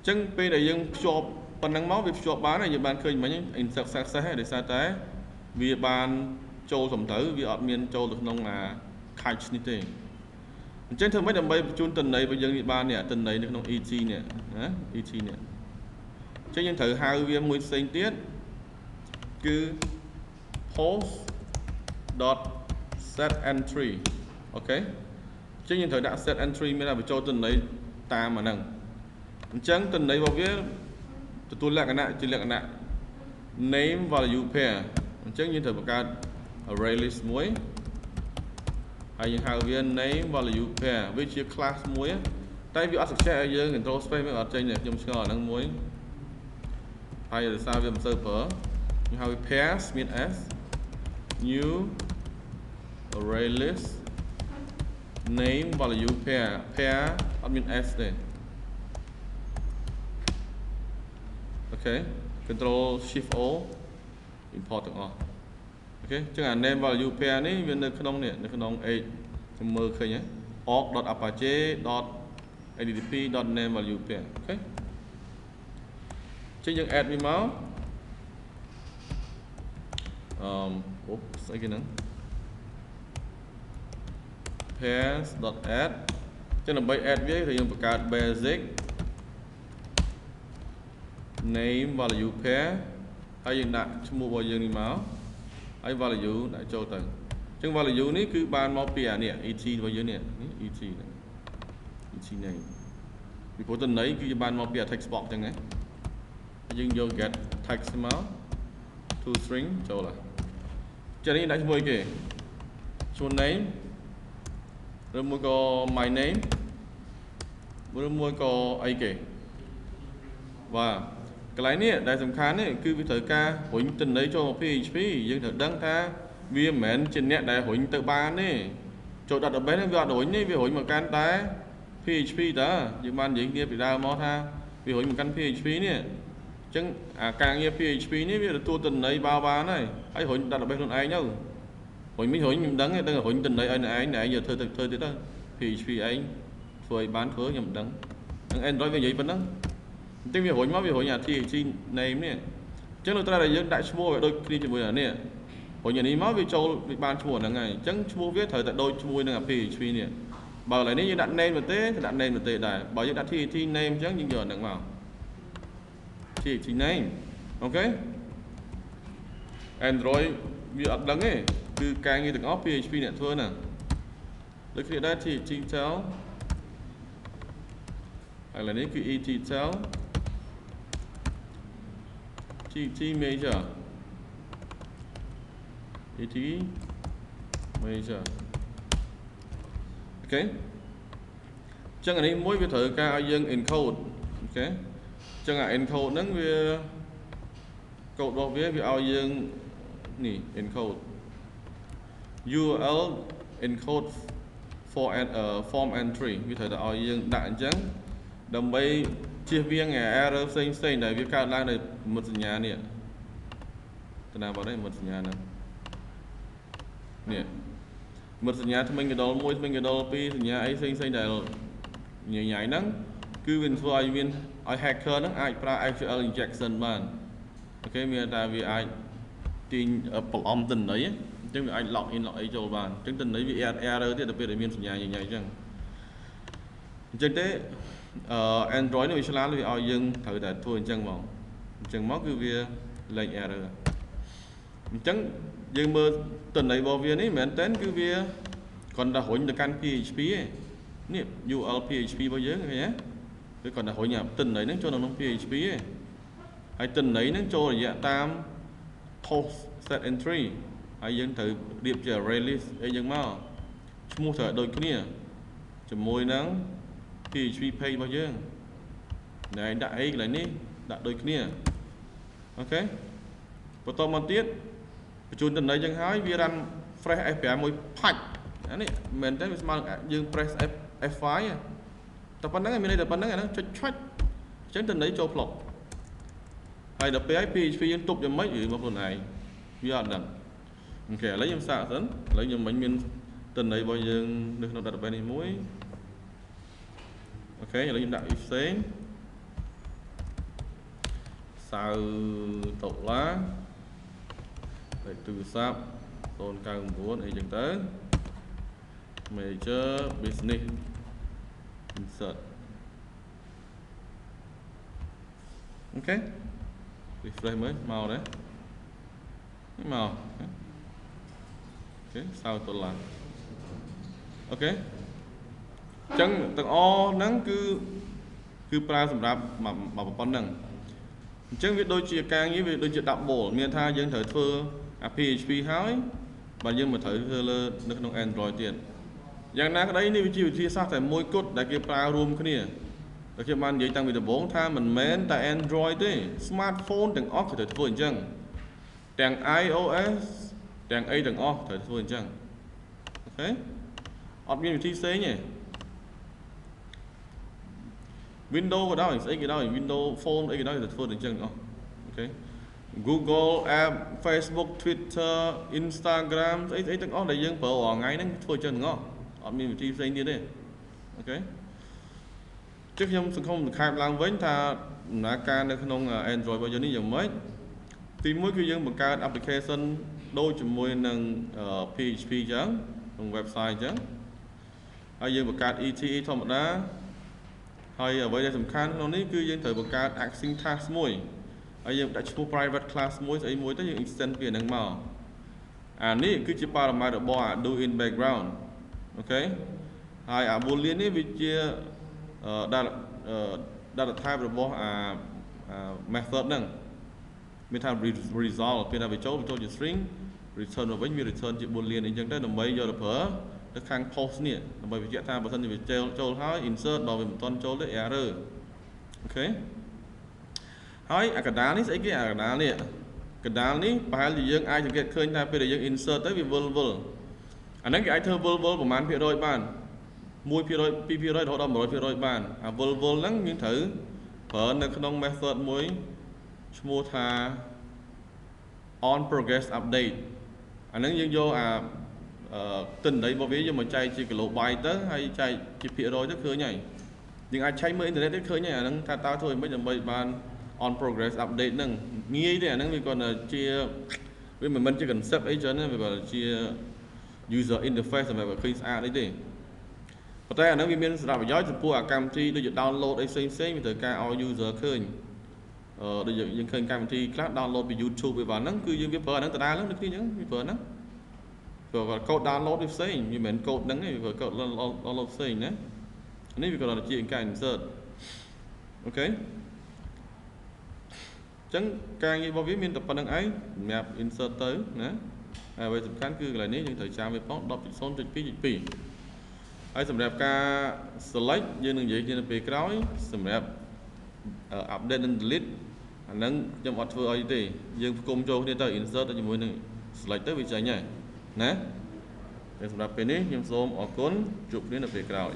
chân bây giờ dân shop phần năng máu việc shop bán này giờ bạn khơi mấy những insert success để sao tới vì bạn châu thẩm thử vì admin châu được nông là catch như thế chân thường mấy đầm bay chun tuần này bây giờ bị ban nè tuần này được nông et nè et nè chân nhân thử hai viên mùi xanh tiết cứ post dot set entry ok chứ nhìn thời đã set entry mới là phải cho tuần đấy ta mà nâng chẳng tuần đấy vào viết tôi lạc cái nạ chỉ lạc cái nạ name value pair chẳng nhìn thời một cái array list muối hay những hai viên name value pair với chia class muối tay vì art share giờ control space mới ở trên này dùng ngờ năng muối hay là sao vì server như hai pairs mean s new array list name value pair admin s đây ok control shift o importទាំងអស់ok ចឹងអា name value pair នេះវានៅក្នុងនេះនៅក្នុង a ខ្ញុំមើលឃើញហ៎ org.apache.adp.name value pair អូខេចឹងយើង add វាមកស្អីគេហ្នឹងpairs.add ចឹងដើម្បី add វាគឺយើងបង្កើត basic name value pair ហើយយើងដាក់ឈ្មោះរបស់យើងនេះមកហើយ value ដាក់ចូលទៅចឹង value នេះគឺបានមកពីអានេះ et របស់យើងនេះ et name ពីព្រោះតំណែងគឺបានមកពី text box ចឹងណាយើងយក get text មក to string ចូលហើយចឹងនេះដាក់ឈ្មោះអីគេឈ្មោះ name ឬមួយក៏ my name ឬមួយក៏អីគេបាទកន្លែងនេះដែលសំខាន់នេះគឺវាត្រូវការរុញទិន្នន័យចូលមក PHP យើងត្រូវដឹងថាវាមិនមែនជាអ្នកដែលរុញទៅបានទេចូល database នេះវាអត់រុញនេះវារុញមកកាន់តែ PHP តើយើងបាននិយាយគ្នាពីដើមមកថាវារុញមកកាន់ PHP នេះអញ្ចឹងអាការងារ PHP នេះវាទទួលទិន្នន័យបានហើយរុញ database ខ្លួនឯងទៅរុញមិនរុញខ្ញុំដឹងទេដឹងរុញទិន្នន័យឲ្យឯងយកធ្វើទៀតទៅ PHP ឯងធ្វើឲ្យបានធ្វើខ្ញុំមិនដឹងនឹង Android វានិយាយប៉ុណ្ណឹងតែវារុញមកវារុញអា THC name នេះអញ្ចឹងនៅត្រូវតែយើងដាក់ឈ្មោះឲ្យដូចគ្នាជាមួយអានេះរុញអានេះមកវាចូលវាបានឈ្មោះហ្នឹងហើយអញ្ចឹងឈ្មោះវាត្រូវតែដូចជាមួយនឹងអា PHP នេះបើឥឡូវនេះយើងដាក់ name ទៅទេដាក់ name ទៅទេដែរបើយើងដាក់ THC name អញ្ចឹងយើងយកអាហ្នឹងមក THC name អូខេ Android វាអត់ដឹងទេគឺការងារទាំងអស់ PHP អ្នកធ្វើហ្នឹងដូចគ្នាដែរ THC tel ឥឡូវនេះគឺ ET tel TT major ET major អូខេចឹងអានេះមួយវាត្រូវការឲ្យយើង encode អូខេ ចឹងអា encode ហ្នឹងវា code របស់វាឲ្យយើងនេះ encode URL encode for form entry វាត្រូវតែឲ្យយើងដាក់អញ្ចឹងដើម្បីជៀសវាង error ផ្សេងដែលវាកើតឡើងនៅមុតសញ្ញានេះតំណាងបងនេះមុតសញ្ញាហ្នឹងនេះមុតសញ្ញាថ្មីកដល1ថ្មីកដល2សញ្ញាអីផ្សេងដែលញ៉ៃហ្នឹងគឺវាធ្វើឲ្យមានឲ្យ hacker ហ្នឹងអាចប្រើ SQL injection បានអូខេមានតែវាអាចទាញប្រឡំទិន្នន័យអញ្ចឹងវាអាច log in log អីចូលបានអញ្ចឹងទិន្នន័យវា error ទៀតទៅពេលដែលមានសញ្ញាញ៉ៃអញ្ចឹងទេAndroid នេះវាឆ្លាតវាឲ្យយើងត្រូវតែធ្វើអញ្ចឹងមកគឺវាលេខ error អញ្ចឹងយើងមើលទិន្នន័យរបស់វានេះមែនតើគឺវាគ្រាន់តែរុញទៅកាន់ PHP ទេនេះ URL PHP របស់យើងឃើញទេវាគ្រាន់តែរុញអាទិន្នន័យហ្នឹងចូលក្នុង PHP ទេហើយទិន្នន័យហ្នឹងចូលរយៈតាម post set entry ហើយយើងត្រូវរៀបជា array list អីយ៉ាងមកឈ្មោះត្រូវដូចគ្នាជាមួយនឹង PHP page របស់យើងណែដាក់អីកន្លែងនេះដាក់ដូចគ្នាអូខេបន្តមកទៀតបញ្ជូនទិន្នន័យចឹងហើយវា run fresh F5 មួយផាច់អានេះមែនទេវាស្មើនឹងយើង press F5 តែប៉ុណ្្នឹងឯងមានន័យតែប៉ុណ្្នឹងអាហ្នឹងចុចឆាច់អញ្ចឹងទិន្នន័យចូល plot ហើយដល់ពេលឲ្យ PHP យើងទប់យ៉ាងម៉េចមកខ្លួនឯងវាអត់ដឹងអូខេឥឡូវខ្ញុំសាកសិនឥឡូវខ្ញុំមិនមានទិន្នន័យរបស់យើងនៅក្នុង database នេះមួយអូខេឥឡូវខ្ញុំដាក់ផ្សេងសៅដុល្លារលេខទូរស័ព្ទ099អីចឹងទៅ major business insert អូខេ refresh មើលមកដែរមកអូខេសៅដុល្លារអូខេចឹងទាំងអស់ហ្នឹងគឺប្រើសម្រាប់មកប្រព័ន្ធហ្នឹងអញ្ចឹងវាដូចជាការងារវាដូចជា double មានថាយើងត្រូវធ្វើអា PHP ហើយបើយើងមកត្រូវធ្វើលើនៅក្នុង Android ទៀតយ៉ាងណាក្តីនេះវាជាវិធីសាស្ត្រតែមួយគត់ដែលគេប្រើរួមគ្នាតែខ្ញុំបាននិយាយតាំងពីដំបូងថាមិនមែនតែ Android ទេ smartphone ទាំងអស់ក៏ត្រូវធ្វើអញ្ចឹងទាំង iOS ទាំងអីទាំងអស់ត្រូវធ្វើអញ្ចឹងអូខេអត់មានវិធីផ្សេងទេ Windows ក៏ដោយស្អីក៏ដោយ Windows Phone អីក៏ដោយទៅធ្វើអញ្ចឹងអស់អូខេ Google App Facebook Twitter Instagram ស្អីទាំងអស់ដែលយើងប្រើរាល់ថ្ងៃហ្នឹងធ្វើអញ្ចឹងទាំងអស់អត់មានវិធីផ្សេងទៀតទេអូខេជិះខ្ញុំសង្ឃឹមសង្ខេបឡើងវិញថាដំណើរការនៅក្នុង Android របស់យើងនេះយ៉ាងម៉េចទីមួយគឺយើងបង្កើត application ដូចជាមួយនឹង PHP អញ្ចឹងក្នុង website អញ្ចឹងហើយយើងបង្កើត ETE ធម្មតាហើយអ្វីដែលសំខាន់ក្នុងនេះគឺយើងត្រូវបង្កើត async task មួយហើយយើងដាក់ឈ្មោះ private class មួយស្អីមួយទៅយើង extend ពីហ្នឹងមកអានេះគឺជា parameter របស់ do in background អូខេហើយអា boolean នេះវាជា data type របស់method ហ្នឹងមានថា result ពេលដែលវាចូលជា string return មកវិញវា return ជា boolean អីចឹងទៅដើម្បីយកទៅប្រើនៅខាង post នេះដើម្បីបញ្ជាក់ថាបើសិនជាវាចូលហើយ insert ដល់វាមិនទាន់ចូលទេ error អូខេហើយអាកណ្ដាលនេះស្អីគេអាកណ្ដាលនេះប្រហែលជាយើងអាចសង្កេតឃើញថាពេលដែលយើង insert ទៅវាវិលអាហ្នឹងគេអាចធ្វើវិលប្រមាណភាគរយបាន1% 2% រហូតដល់ 100% បានអាវិលហ្នឹងយើងត្រូវប្រើនៅក្នុង method មួយឈ្មោះថា on progress update អាហ្នឹងយើងយកអាទិន្នន័យរបស់វាយកមកចែកជា kilobyte ទៅហើយចែកជាភាគរយទៅឃើញហើយយើងអាចឆែកមើលអ៊ីនធឺណិតទៅឃើញហើយអាហ្នឹងថាតើធ្វើយ៉ាងម៉េចដើម្បីបាន on progress update ហ្នឹងងាយទេអាហ្នឹងវាគាត់ជាវាមិនមែនជា concept អីចឹងវាគាត់ជា user interface សម្រាប់ឲ្យឃើញស្អាតអីទេប៉ុន្តែអាហ្នឹងវាមានសារៈប្រយោជន៍ចំពោះអាកម្មវិធីដូចជា download អីផ្សេងវាត្រូវការឲ្យ user ឃើញដូចយើងឃើញកម្មវិធីខ្លះ download ពី YouTube វាហ្នឹងគឺយើងវាប្រើអាហ្នឹងដដែលហ្នឹងដូចគ្នាអញ្ចឹងវាប្រើហ្នឹងព្រោះគាត់ code download វាផ្សេងវាមិនមែន code ហ្នឹងទេវា code download ផ្សេងណានេះវាគាត់ជាការ insert អូខេអញ្ចឹងការងាររបស់វាមានតែប៉ុណ្្នឹងឯងសម្រាប់ insert ទៅណាហើយអ្វីសំខាន់គឺកន្លែងនេះយើងត្រូវចាំវាផង 10.0.2 ហើយសម្រាប់ការ select យើងនឹងនិយាយគ្នានៅពេលក្រោយសម្រាប់ update និង delete អាហ្នឹងខ្ញុំអត់ធ្វើអីទេយើងគុំចូលគ្នាទៅ insert ទៅជាមួយនឹង select ទៅវាចេញហើយណាតែសម្រាប់ពេលនេះខ្ញុំសូមអរគុណជួបគ្នានៅពេលក្រោយ